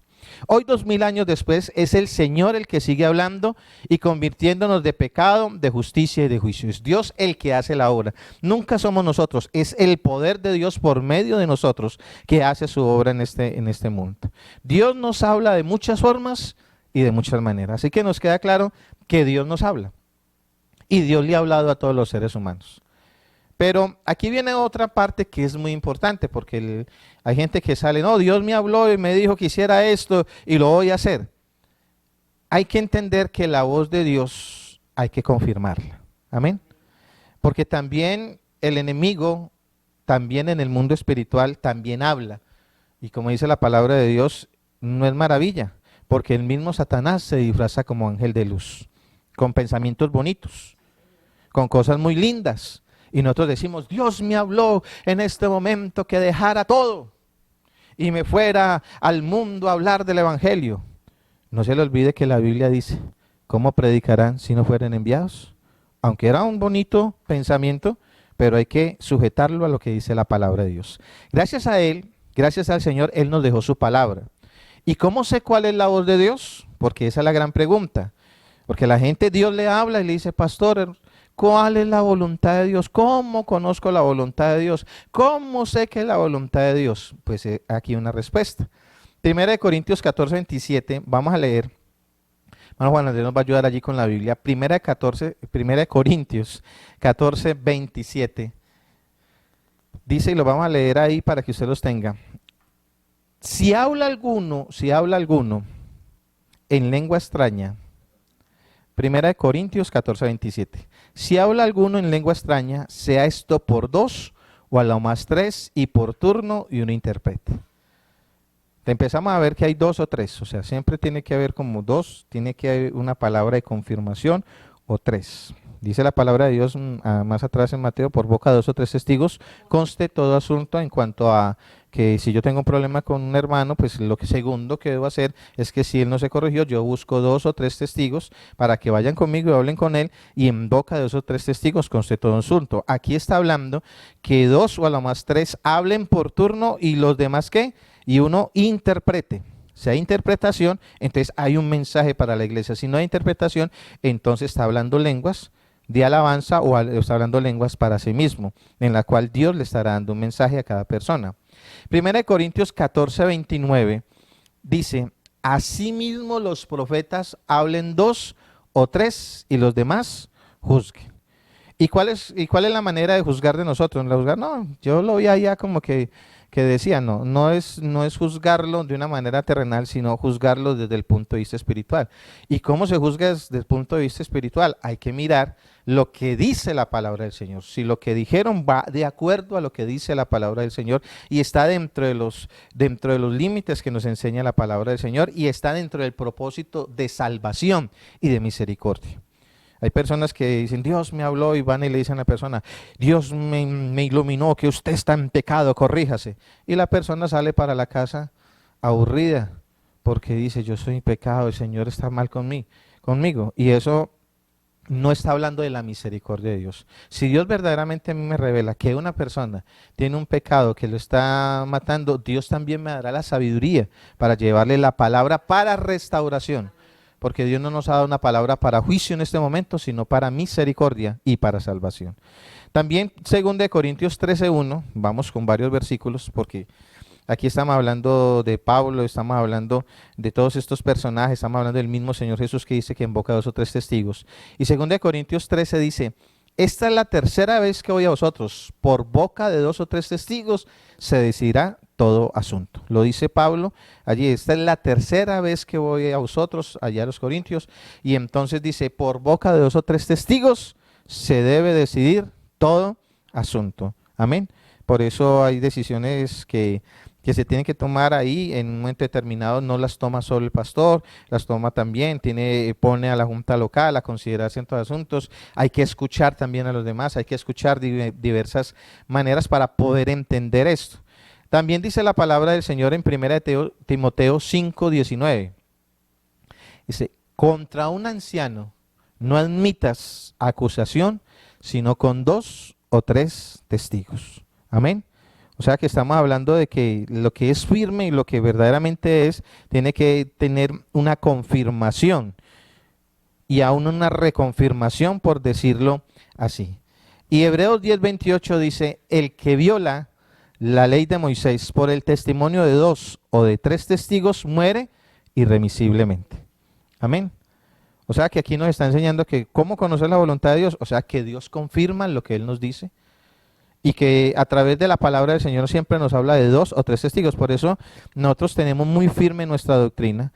Hoy, 2000 años después, es el Señor el que sigue hablando y convirtiéndonos de pecado, de justicia y de juicio. Es Dios el que hace la obra. Nunca somos nosotros, es el poder de Dios por medio de nosotros que hace su obra en este mundo. Dios nos habla de muchas formas y de muchas maneras. Así que nos queda claro que Dios nos habla. Y Dios le ha hablado a todos los seres humanos. Pero aquí viene otra parte que es muy importante, porque hay gente que sale, no, Dios me habló y me dijo que hiciera esto y lo voy a hacer. Hay que entender que la voz de Dios hay que confirmarla. Amén. Porque también el enemigo, también en el mundo espiritual, también habla. Y como dice la palabra de Dios, no es maravilla, porque el mismo Satanás se disfraza como ángel de luz, con pensamientos bonitos, con cosas muy lindas. Y nosotros decimos, Dios me habló en este momento que dejara todo y me fuera al mundo a hablar del evangelio. No se le olvide que la Biblia dice, ¿cómo predicarán si no fueren enviados? Aunque era un bonito pensamiento, pero hay que sujetarlo a lo que dice la palabra de Dios. Gracias a Él, gracias al Señor, Él nos dejó su palabra. ¿Y cómo sé cuál es la voz de Dios? Porque esa es la gran pregunta. Porque la gente, Dios le habla y le dice, pastor, ¿cuál es la voluntad de Dios? ¿Cómo conozco la voluntad de Dios? ¿Cómo sé que es la voluntad de Dios? Pues aquí una respuesta. 1 Corintios 14, 27, vamos a leer. Hermano Juan Andrés nos va a ayudar allí con la Biblia. 1 Corintios 14, 27. Dice, y lo vamos a leer ahí para que usted los tenga. Si habla alguno en lengua extraña, 1 Corintios 14, 27. Si habla alguno en lengua extraña, sea esto por 2 o a lo más 3 y por turno y uno intérprete. Empezamos a ver que hay 2 o 3, o sea, siempre tiene que haber como 2, tiene que haber una palabra de confirmación o 3. Dice la palabra de Dios más atrás en Mateo, por boca de 2 o 3 testigos, conste todo asunto en cuanto a que si yo tengo un problema con un hermano, pues lo segundo que debo hacer es que si él no se corrigió, yo busco 2 o 3 testigos para que vayan conmigo y hablen con él y en boca de 2 o 3 testigos conste todo asunto. Aquí está hablando que 2 o a lo más 3 hablen por turno y los demás ¿qué? Y uno interprete. Si hay interpretación, entonces hay un mensaje para la iglesia. Si no hay interpretación, entonces está hablando lenguas de alabanza o está hablando lenguas para sí mismo, en la cual Dios le estará dando un mensaje a cada persona. 1 Corintios 14, 29 dice, asimismo los profetas hablen 2 o 3 y los demás juzguen. ¿Y cuál es la manera de juzgar de nosotros? No, yo lo vi allá como que decía, no es juzgarlo de una manera terrenal, sino juzgarlo desde el punto de vista espiritual. ¿Y cómo se juzga desde el punto de vista espiritual? Hay que mirar lo que dice la palabra del Señor. Si lo que dijeron va de acuerdo a lo que dice la palabra del Señor y está dentro de los límites que nos enseña la palabra del Señor y está dentro del propósito de salvación y de misericordia. Hay personas que dicen, Dios me habló y van y le dicen a la persona, Dios me iluminó que usted está en pecado, corríjase. Y la persona sale para la casa aburrida porque dice, yo soy en pecado, el Señor está mal conmigo. Y eso no está hablando de la misericordia de Dios. Si Dios verdaderamente a mí me revela que una persona tiene un pecado que lo está matando, Dios también me dará la sabiduría para llevarle la palabra para restauración. Porque Dios no nos ha dado una palabra para juicio en este momento, sino para misericordia y para salvación. También 2 Corintios 13:1, vamos con varios versículos, porque aquí estamos hablando de Pablo, estamos hablando de todos estos personajes, estamos hablando del mismo Señor Jesús que dice que en boca de 2 o 3 testigos. Y 2 Corintios 13 dice, esta es la tercera vez que voy a vosotros, por boca de 2 o 3 testigos se decidirá todo asunto. Lo dice Pablo allí, esta es la tercera vez que voy a vosotros, allá a los Corintios, y entonces dice, por boca de 2 o 3 testigos se debe decidir todo asunto. Amén. Por eso hay decisiones que se tienen que tomar ahí en un momento determinado, no las toma solo el pastor, las toma también, pone a la junta local a considerar ciertos asuntos, hay que escuchar también a los demás, hay que escuchar diversas maneras para poder entender esto. También dice la palabra del Señor en 1 Timoteo 5:19, dice, contra un anciano no admitas acusación, sino con 2 o 3 testigos. Amén. O sea que estamos hablando de que lo que es firme y lo que verdaderamente es, tiene que tener una confirmación y aún una reconfirmación, por decirlo así. Y Hebreos 10:28 dice, el que viola la ley de Moisés por el testimonio de 2 o de 3 testigos muere irremisiblemente. Amén. O sea que aquí nos está enseñando que cómo conocer la voluntad de Dios, o sea que Dios confirma lo que Él nos dice. Y que a través de la palabra del Señor siempre nos habla de 2 o 3 testigos. Por eso nosotros tenemos muy firme nuestra doctrina,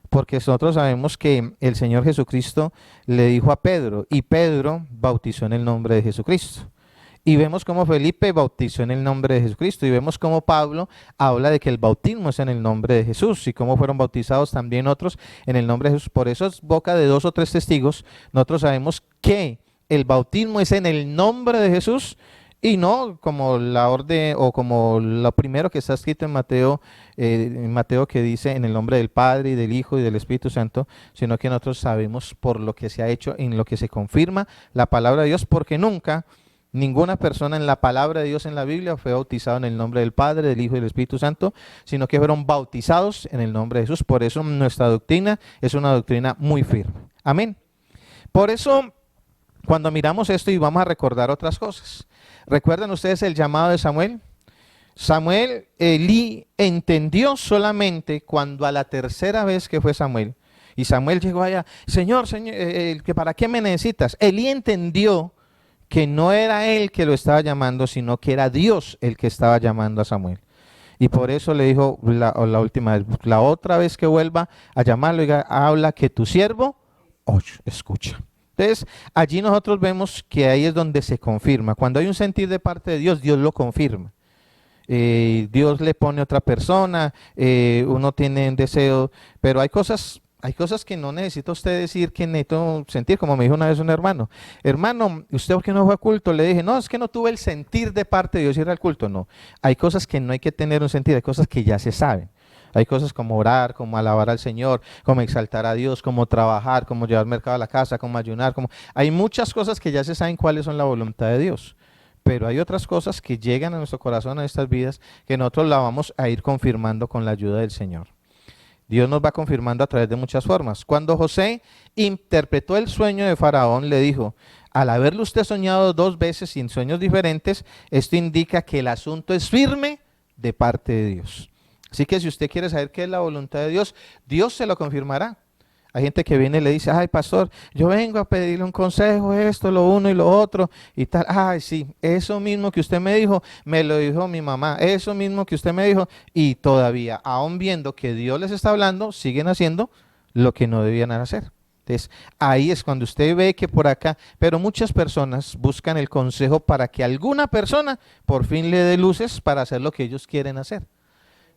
porque nosotros sabemos que el Señor Jesucristo le dijo a Pedro, y Pedro bautizó en el nombre de Jesucristo. Y vemos cómo Felipe bautizó en el nombre de Jesucristo, y vemos cómo Pablo habla de que el bautismo es en el nombre de Jesús, y cómo fueron bautizados también otros en el nombre de Jesús. Por eso es boca de 2 o 3 testigos. Nosotros sabemos que el bautismo es en el nombre de Jesús, y no como la orden o como lo primero que está escrito en Mateo que dice en el nombre del Padre y del Hijo y del Espíritu Santo, sino que nosotros sabemos por lo que se ha hecho, en lo que se confirma la palabra de Dios, porque nunca ninguna persona en la palabra de Dios en la Biblia fue bautizado en el nombre del Padre, del Hijo y del Espíritu Santo, sino que fueron bautizados en el nombre de Jesús. Por eso nuestra doctrina es una doctrina muy firme. Amén. Por eso, cuando miramos esto y vamos a recordar otras cosas, ¿recuerdan ustedes el llamado de Samuel? Elí entendió solamente cuando a la tercera vez que fue Samuel, y Samuel llegó allá, Señor, que ¿para qué me necesitas? Elí entendió que no era él que lo estaba llamando, sino que era Dios el que estaba llamando a Samuel. Y por eso le dijo la última vez, la otra vez que vuelva a llamarlo, diga, habla que tu siervo escucha. Entonces, allí nosotros vemos que ahí es donde se confirma. Cuando hay un sentir de parte de Dios, Dios lo confirma. Dios le pone otra persona, uno tiene un deseo, pero hay cosas que no necesita usted decir que necesito sentir, como me dijo una vez un hermano, ¿usted por qué no fue al culto? Le dije, no, es que no tuve el sentir de parte de Dios ir al culto. No, hay cosas que no hay que tener un sentir, hay cosas que ya se saben. Hay cosas como orar, como alabar al Señor, como exaltar a Dios, como trabajar, como llevar mercado a la casa, como ayunar. Hay muchas cosas que ya se saben cuáles son la voluntad de Dios. Pero hay otras cosas que llegan a nuestro corazón, a estas vidas, que nosotros la vamos a ir confirmando con la ayuda del Señor. Dios nos va confirmando a través de muchas formas. Cuando José interpretó el sueño de Faraón, le dijo, al haberlo usted soñado 2 veces y en sueños diferentes, esto indica que el asunto es firme de parte de Dios. Así que si usted quiere saber qué es la voluntad de Dios, Dios se lo confirmará. Hay gente que viene y le dice, ay pastor, yo vengo a pedirle un consejo, esto, lo uno y lo otro y tal. Ay sí, eso mismo que usted me dijo, me lo dijo mi mamá, eso mismo que usted me dijo, y todavía, aún viendo que Dios les está hablando, siguen haciendo lo que no debían hacer. Entonces, ahí es cuando usted ve que por acá, pero muchas personas buscan el consejo para que alguna persona por fin le dé luces para hacer lo que ellos quieren hacer.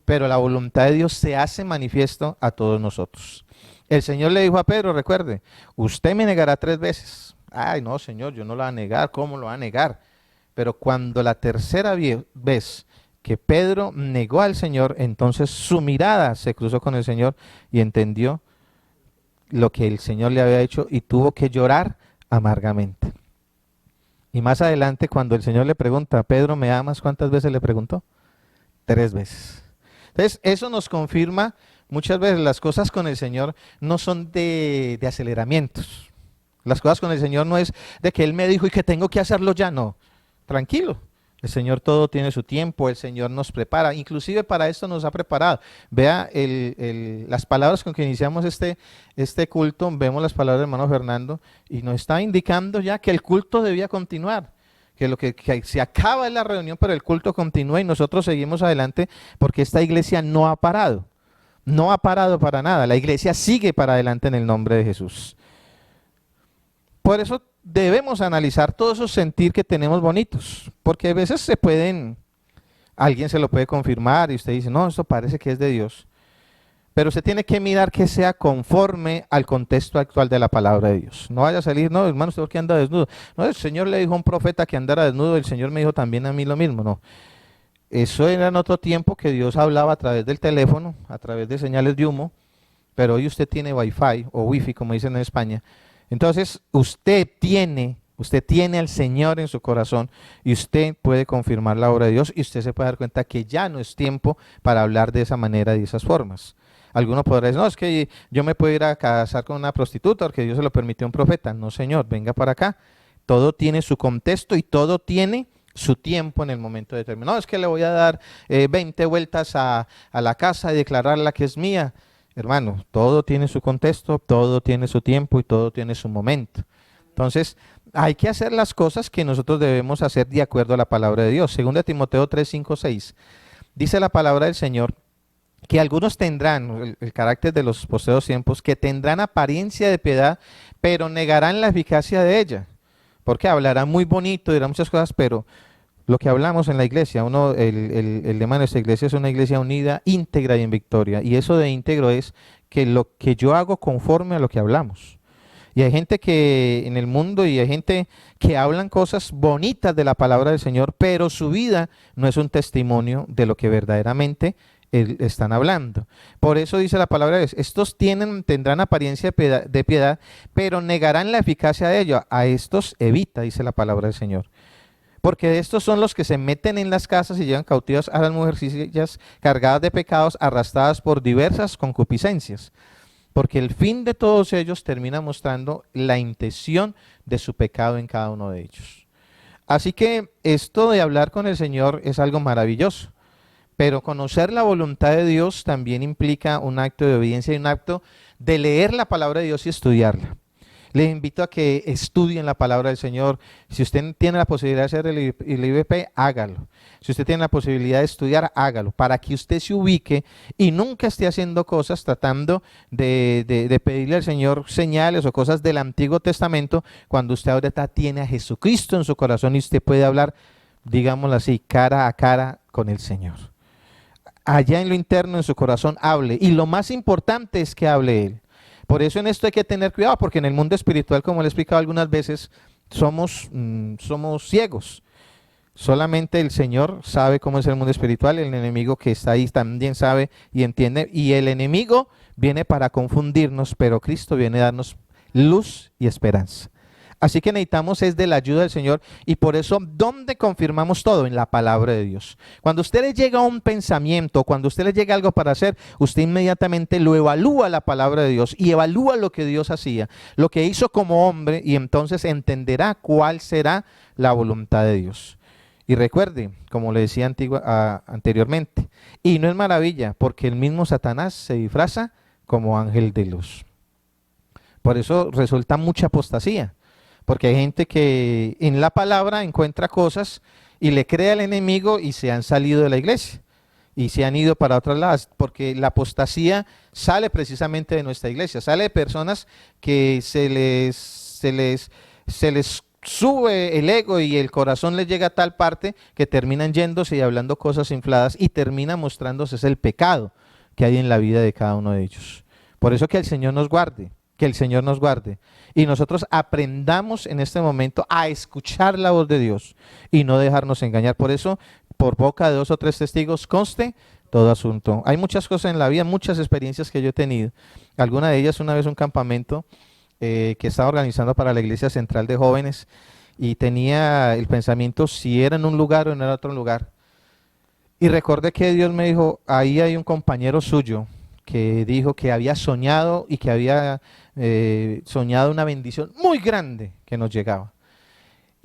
Pero la voluntad de Dios se hace manifiesto a todos nosotros. El Señor le dijo a Pedro, recuerde, usted me negará 3 veces. Ay, no, Señor, yo no lo voy a negar, ¿cómo lo va a negar? Pero cuando la tercera vez que Pedro negó al Señor, entonces su mirada se cruzó con el Señor y entendió lo que el Señor le había hecho y tuvo que llorar amargamente. Y más adelante, cuando el Señor le pregunta, Pedro, ¿me amas? ¿Cuántas veces le preguntó? 3 veces. Entonces, eso nos confirma, muchas veces las cosas con el Señor no son de aceleramientos. Las cosas con el Señor no es de que Él me dijo y que tengo que hacerlo ya, no. Tranquilo, el Señor todo tiene su tiempo, el Señor nos prepara, inclusive para esto nos ha preparado. Vea las palabras con que iniciamos este culto, vemos las palabras del hermano Fernando y nos está indicando ya que el culto debía continuar, que se acaba la reunión, pero el culto continúa y nosotros seguimos adelante porque esta iglesia no ha parado. No ha parado para nada. La iglesia sigue para adelante en el nombre de Jesús. Por eso debemos analizar todos esos sentir que tenemos bonitos, porque a veces alguien se lo puede confirmar y usted dice, no, esto parece que es de Dios. Pero usted tiene que mirar que sea conforme al contexto actual de la palabra de Dios. No vaya a salir, no, hermano, ¿usted por qué anda desnudo? No, el Señor le dijo a un profeta que andara desnudo, el Señor me dijo también a mí lo mismo. No, eso era en otro tiempo que Dios hablaba a través del teléfono, a través de señales de humo, pero hoy usted tiene Wi-Fi o Wi-Fi, como dicen en España. Entonces, usted tiene al Señor en su corazón y usted puede confirmar la obra de Dios y usted se puede dar cuenta que ya no es tiempo para hablar de esa manera y de esas formas. Algunos podrán decir, no, es que yo me puedo ir a casar con una prostituta porque Dios se lo permitió a un profeta. No, Señor, venga para acá. Todo tiene su contexto y todo tiene su tiempo en el momento determinado. No, es que le voy a dar 20 vueltas a la casa y declararla que es mía. Hermano, todo tiene su contexto, todo tiene su tiempo y todo tiene su momento. Entonces, hay que hacer las cosas que nosotros debemos hacer de acuerdo a la palabra de Dios. Según de Timoteo 3, 5, 6, dice la palabra del Señor que algunos tendrán, el carácter de los postreros tiempos, que tendrán apariencia de piedad, pero negarán la eficacia de ella. Porque hablarán muy bonito, dirán muchas cosas, pero lo que hablamos en la iglesia, el lema de nuestra iglesia es una iglesia unida, íntegra y en victoria. Y eso de íntegro es que lo que yo hago conforme a lo que hablamos. Y hay gente que en el mundo y hay gente que hablan cosas bonitas de la palabra del Señor, pero su vida no es un testimonio de lo que verdaderamente están hablando. Por eso dice la palabra, estos tendrán apariencia de piedad, pero negarán la eficacia de ello. A estos evita, dice la palabra del Señor. Porque de estos son los que se meten en las casas y llevan cautivas a las mujercillas cargadas de pecados, arrastradas por diversas concupiscencias. Porque el fin de todos ellos termina mostrando la intención de su pecado en cada uno de ellos. Así que esto de hablar con el Señor es algo maravilloso. Pero conocer la voluntad de Dios también implica un acto de obediencia y un acto de leer la palabra de Dios y estudiarla. Les invito a que estudien la palabra del Señor. Si usted tiene la posibilidad de hacer el IBP, hágalo. Si usted tiene la posibilidad de estudiar, hágalo, para que usted se ubique y nunca esté haciendo cosas tratando de pedirle al Señor señales o cosas del Antiguo Testamento, cuando usted ahorita tiene a Jesucristo en su corazón y usted puede hablar, digámoslo así, cara a cara con el Señor. Allá en lo interno, en su corazón, hable. Y lo más importante es que hable Él. Por eso en esto hay que tener cuidado, porque en el mundo espiritual, como le he explicado algunas veces, somos ciegos. Solamente el Señor sabe cómo es el mundo espiritual, el enemigo que está ahí también sabe y entiende. Y el enemigo viene para confundirnos, pero Cristo viene a darnos luz y esperanza. Así que necesitamos es de la ayuda del Señor y por eso, ¿dónde confirmamos todo? En la palabra de Dios. Cuando a usted le llega un pensamiento, cuando a usted le llega algo para hacer, usted inmediatamente lo evalúa la palabra de Dios y evalúa lo que Dios hacía, lo que hizo como hombre y entonces entenderá cuál será la voluntad de Dios. Y recuerde, como le decía anteriormente, y no es maravilla porque el mismo Satanás se disfraza como ángel de luz. Por eso resulta mucha apostasía. Porque hay gente que en la palabra encuentra cosas y le cree al enemigo y se han salido de la iglesia y se han ido para otros lados, porque la apostasía sale precisamente de nuestra iglesia, sale de personas que se les sube el ego y el corazón les llega a tal parte que terminan yéndose y hablando cosas infladas y termina mostrándose el pecado que hay en la vida de cada uno de ellos. Por eso que el Señor nos guarde. Que el Señor nos guarde y nosotros aprendamos en este momento a escuchar la voz de Dios y no dejarnos engañar. Por eso, por boca de 2 o 3 testigos conste todo asunto. Hay muchas cosas en la vida, muchas experiencias que yo he tenido. Alguna de ellas, una vez un campamento que estaba organizando para la Iglesia Central de Jóvenes y tenía el pensamiento si era en un lugar o en otro lugar. Y recordé que Dios me dijo, ahí hay un compañero suyo que dijo que había soñado y que había soñado una bendición muy grande que nos llegaba.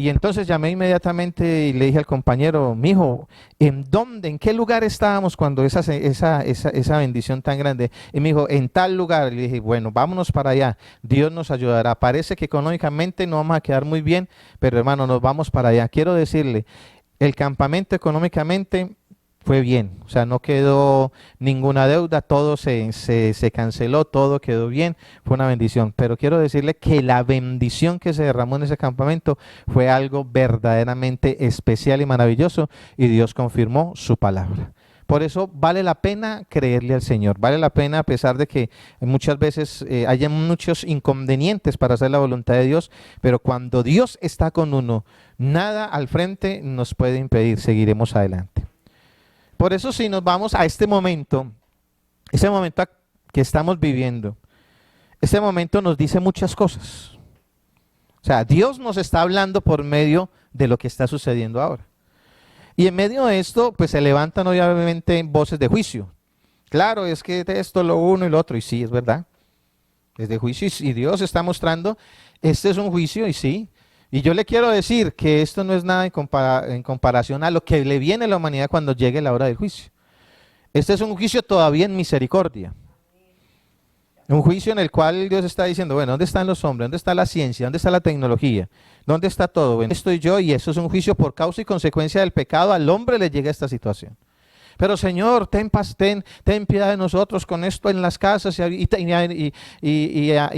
Y entonces llamé inmediatamente y le dije al compañero, mijo, ¿en dónde, en qué lugar estábamos cuando esa bendición tan grande? Y me dijo, en tal lugar. Y le dije, bueno, vámonos para allá, Dios nos ayudará. Parece que económicamente no vamos a quedar muy bien, pero hermano, nos vamos para allá. Quiero decirle, el campamento económicamente fue bien, o sea, no quedó ninguna deuda, todo se canceló, todo quedó bien, fue una bendición. Pero quiero decirle que la bendición que se derramó en ese campamento fue algo verdaderamente especial y maravilloso, y Dios confirmó su palabra. Por eso vale la pena creerle al Señor, vale la pena, a pesar de que muchas veces haya muchos inconvenientes para hacer la voluntad de Dios, pero cuando Dios está con uno, nada al frente nos puede impedir, seguiremos adelante. Por eso, si nos vamos a este momento que estamos viviendo, este momento nos dice muchas cosas. O sea, Dios nos está hablando por medio de lo que está sucediendo ahora. Y en medio de esto, pues se levantan obviamente voces de juicio. Claro, es que esto, lo uno y lo otro, y sí, es verdad. Es de juicio, y Dios está mostrando, este es un juicio, y sí. Y yo le quiero decir que esto no es nada en comparación a lo que le viene a la humanidad cuando llegue la hora del juicio. Este es un juicio todavía en misericordia. Un juicio en el cual Dios está diciendo, bueno, ¿dónde están los hombres? ¿Dónde está la ciencia? ¿Dónde está la tecnología? ¿Dónde está todo? Bueno, estoy yo, y eso es un juicio por causa y consecuencia del pecado. Al hombre le llega esta situación. Pero Señor, ten piedad de nosotros con esto en las casas, y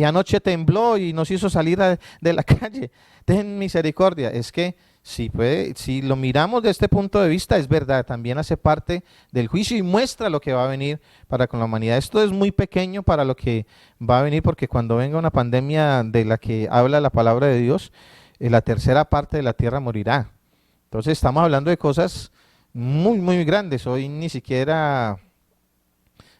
anoche tembló y nos hizo salir de la calle. Ten misericordia. Es que si lo miramos de este punto de vista, es verdad, también hace parte del juicio y muestra lo que va a venir para con la humanidad. Esto es muy pequeño para lo que va a venir, porque cuando venga una pandemia de la que habla la palabra de Dios, la tercera parte de la tierra morirá. Entonces estamos hablando de cosas muy, muy grandes. Hoy ni siquiera,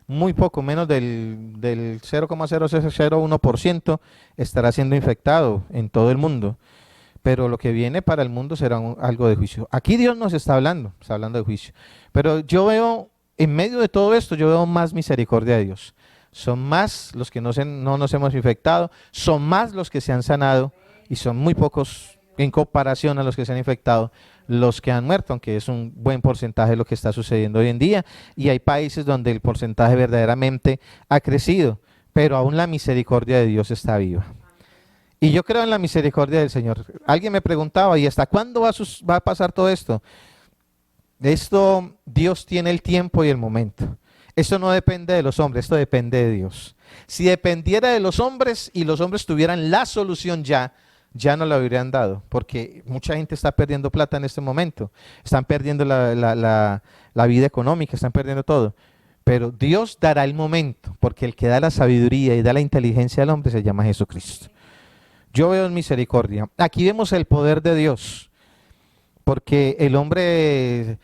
muy poco, menos del 0,0001% estará siendo infectado en todo el mundo. Pero lo que viene para el mundo será algo de juicio. Aquí Dios nos está hablando de juicio. Pero yo veo, en medio de todo esto, yo veo más misericordia de Dios. Son más los que no nos hemos infectado, son más los que se han sanado, y son muy pocos en comparación a los que se han infectado, los que han muerto, aunque es un buen porcentaje de lo que está sucediendo hoy en día, y hay países donde el porcentaje verdaderamente ha crecido, pero aún la misericordia de Dios está viva. Y yo creo en la misericordia del Señor. Alguien me preguntaba, ¿y hasta cuándo va a pasar todo esto? Esto, Dios tiene el tiempo y el momento. Esto no depende de los hombres, esto depende de Dios. Si dependiera de los hombres y los hombres tuvieran la solución ya no la habrían dado, porque mucha gente está perdiendo plata en este momento, están perdiendo la vida económica, están perdiendo todo. Pero Dios dará el momento, porque el que da la sabiduría y da la inteligencia al hombre se llama Jesucristo. Yo veo en misericordia. Aquí vemos el poder de Dios, porque el hombre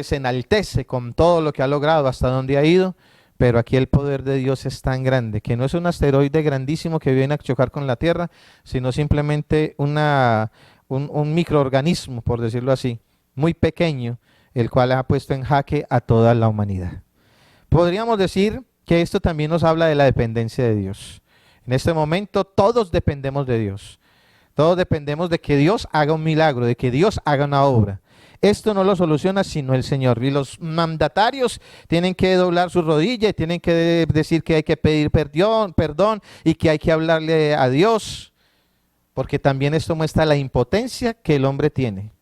se enaltece con todo lo que ha logrado, hasta donde ha ido, pero aquí el poder de Dios es tan grande, que no es un asteroide grandísimo que viene a chocar con la Tierra, sino simplemente un microorganismo, por decirlo así, muy pequeño, el cual ha puesto en jaque a toda la humanidad. Podríamos decir que esto también nos habla de la dependencia de Dios. En este momento todos dependemos de Dios. Todos dependemos de que Dios haga un milagro, de que Dios haga una obra. Esto no lo soluciona sino el Señor. Y los mandatarios tienen que doblar su rodilla y tienen que decir que hay que pedir perdón y que hay que hablarle a Dios. Porque también esto muestra la impotencia que el hombre tiene.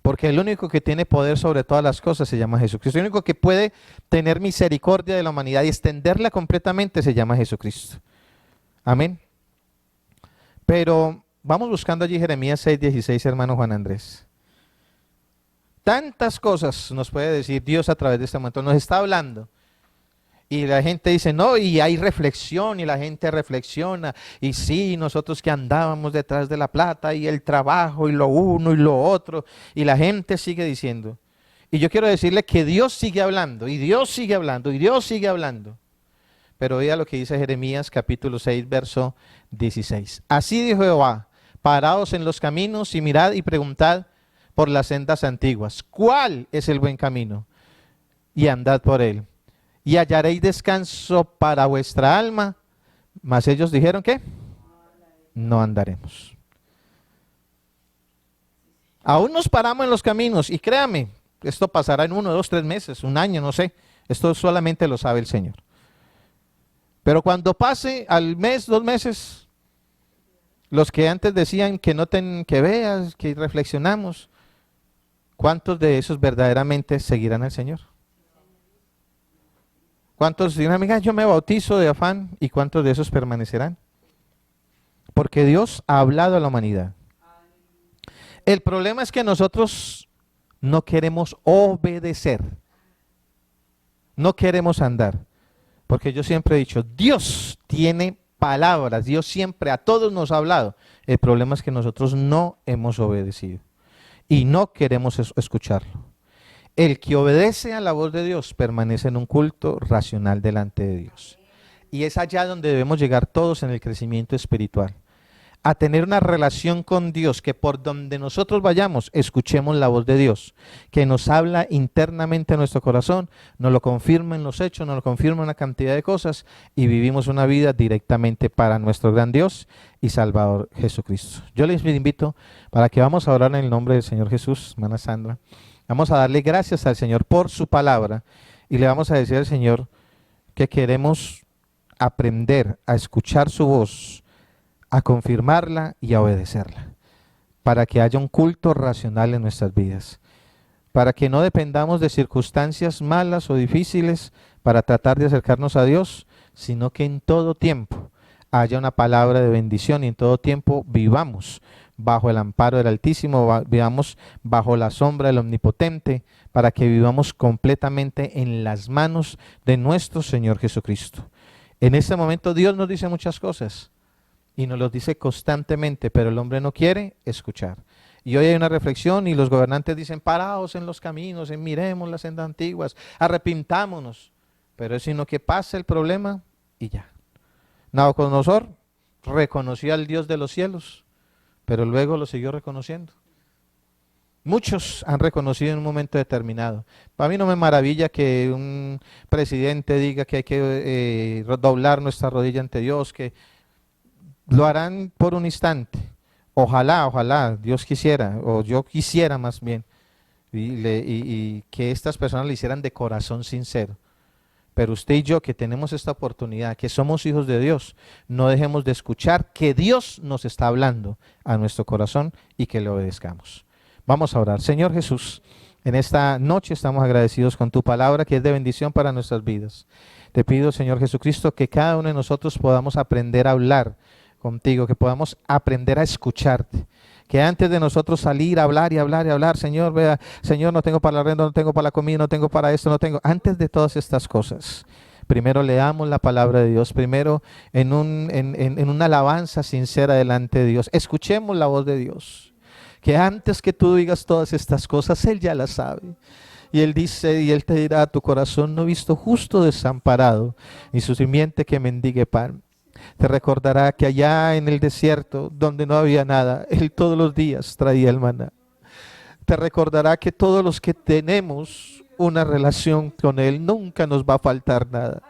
Porque el único que tiene poder sobre todas las cosas se llama Jesucristo. El único que puede tener misericordia de la humanidad y extenderla completamente se llama Jesucristo. Amén. Pero vamos buscando allí Jeremías 6:16, hermano Juan Andrés. Tantas cosas nos puede decir Dios a través de este momento. Nos está hablando. Y la gente dice, no, y hay reflexión, y la gente reflexiona. Y sí, nosotros que andábamos detrás de la plata, y el trabajo, y lo uno, y lo otro. Y la gente sigue diciendo. Y yo quiero decirle que Dios sigue hablando, y Dios sigue hablando, y Dios sigue hablando. Pero oiga lo que dice Jeremías capítulo 6, verso 16. Así dijo Jehová, paraos en los caminos y mirad y preguntad por las sendas antiguas. ¿Cuál es el buen camino? Y andad por él. Y hallaréis descanso para vuestra alma. Mas ellos dijeron, ¿qué? No andaremos. Aún nos paramos en los caminos y créame, esto pasará en 1, 2, 3 meses, un año, no sé. Esto solamente lo sabe el Señor. Pero cuando pase al mes, 2 meses, los que antes decían que no que veas, que reflexionamos, ¿cuántos de esos verdaderamente seguirán al Señor? ¿Cuántos dirán, mira, yo me bautizo de afán? ¿Y cuántos de esos permanecerán? Porque Dios ha hablado a la humanidad. El problema es que nosotros no queremos obedecer. No queremos andar. Porque yo siempre he dicho, Dios tiene palabras, Dios siempre a todos nos ha hablado. El problema es que nosotros no hemos obedecido y no queremos escucharlo. El que obedece a la voz de Dios permanece en un culto racional delante de Dios. Y es allá donde debemos llegar todos en el crecimiento espiritual. A tener una relación con Dios, que por donde nosotros vayamos, escuchemos la voz de Dios, que nos habla internamente en nuestro corazón, nos lo confirma en los hechos, nos lo confirma en una cantidad de cosas, y vivimos una vida directamente para nuestro gran Dios y Salvador Jesucristo. Yo les invito para que vamos a orar en el nombre del Señor Jesús, hermana Sandra. Vamos a darle gracias al Señor por su palabra, y le vamos a decir al Señor que queremos aprender a escuchar su voz, a confirmarla y a obedecerla, para que haya un culto racional en nuestras vidas, para que no dependamos de circunstancias malas o difíciles para tratar de acercarnos a Dios, sino que en todo tiempo haya una palabra de bendición y en todo tiempo vivamos bajo el amparo del Altísimo, vivamos bajo la sombra del Omnipotente, para que vivamos completamente en las manos de nuestro Señor Jesucristo. En este momento Dios nos dice muchas cosas, y nos lo dice constantemente, pero el hombre no quiere escuchar. Y hoy hay una reflexión y los gobernantes dicen, paraos en los caminos, miremos las sendas antiguas, arrepintámonos. Pero es sino que pasa el problema y ya. Nabucodonosor reconoció al Dios de los cielos, pero luego lo siguió reconociendo. Muchos han reconocido en un momento determinado. Para mí no me maravilla que un presidente diga que hay que doblar nuestra rodilla ante Dios, que lo harán por un instante. Ojalá, Dios quisiera, o yo quisiera más bien, y que estas personas lo hicieran de corazón sincero. Pero usted y yo que tenemos esta oportunidad, que somos hijos de Dios, no dejemos de escuchar que Dios nos está hablando a nuestro corazón y que le obedezcamos. Vamos a orar. Señor Jesús, en esta noche estamos agradecidos con tu palabra que es de bendición para nuestras vidas. Te pido, Señor Jesucristo, que cada uno de nosotros podamos aprender a hablar contigo, que podamos aprender a escucharte, que antes de nosotros salir a hablar y hablar y hablar, Señor, vea, Señor, no tengo para la renta, no tengo para la comida, no tengo para esto, no tengo, antes de todas estas cosas, primero leamos la palabra de Dios, primero en una alabanza sincera delante de Dios, escuchemos la voz de Dios, que antes que tú digas todas estas cosas, Él ya las sabe. Y Él dice, y Él te dirá a tu corazón, no he visto justo desamparado, ni su simiente que mendigue pan. Te recordará que allá en el desierto, donde no había nada, Él todos los días traía el maná. Te recordará que todos los que tenemos una relación con Él, nunca nos va a faltar nada.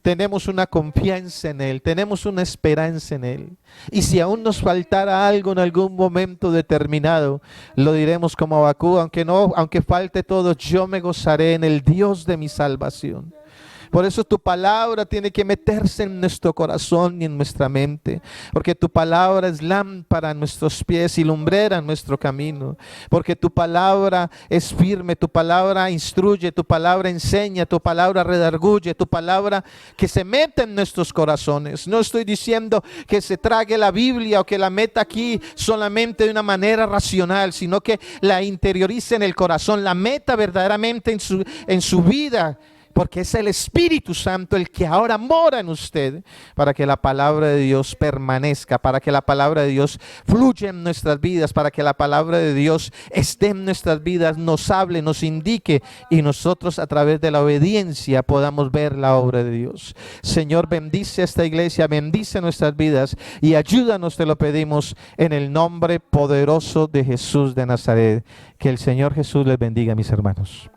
Tenemos una confianza en Él, tenemos una esperanza en Él. Y si aún nos faltara algo en algún momento determinado, lo diremos como Habacuc, aunque falte todo, yo me gozaré en el Dios de mi salvación. Por eso tu palabra tiene que meterse en nuestro corazón y en nuestra mente. Porque tu palabra es lámpara a nuestros pies y lumbrera en nuestro camino. Porque tu palabra es firme, tu palabra instruye, tu palabra enseña, tu palabra redarguye, tu palabra que se mete en nuestros corazones. No estoy diciendo que se trague la Biblia o que la meta aquí solamente de una manera racional, sino que la interiorice en el corazón, la meta verdaderamente en su vida. Porque es el Espíritu Santo el que ahora mora en usted, para que la palabra de Dios permanezca, para que la palabra de Dios fluya en nuestras vidas, para que la palabra de Dios esté en nuestras vidas, nos hable, nos indique, y nosotros a través de la obediencia podamos ver la obra de Dios. Señor, bendice a esta iglesia, bendice nuestras vidas y ayúdanos, te lo pedimos, en el nombre poderoso de Jesús de Nazaret. Que el Señor Jesús les bendiga, mis hermanos.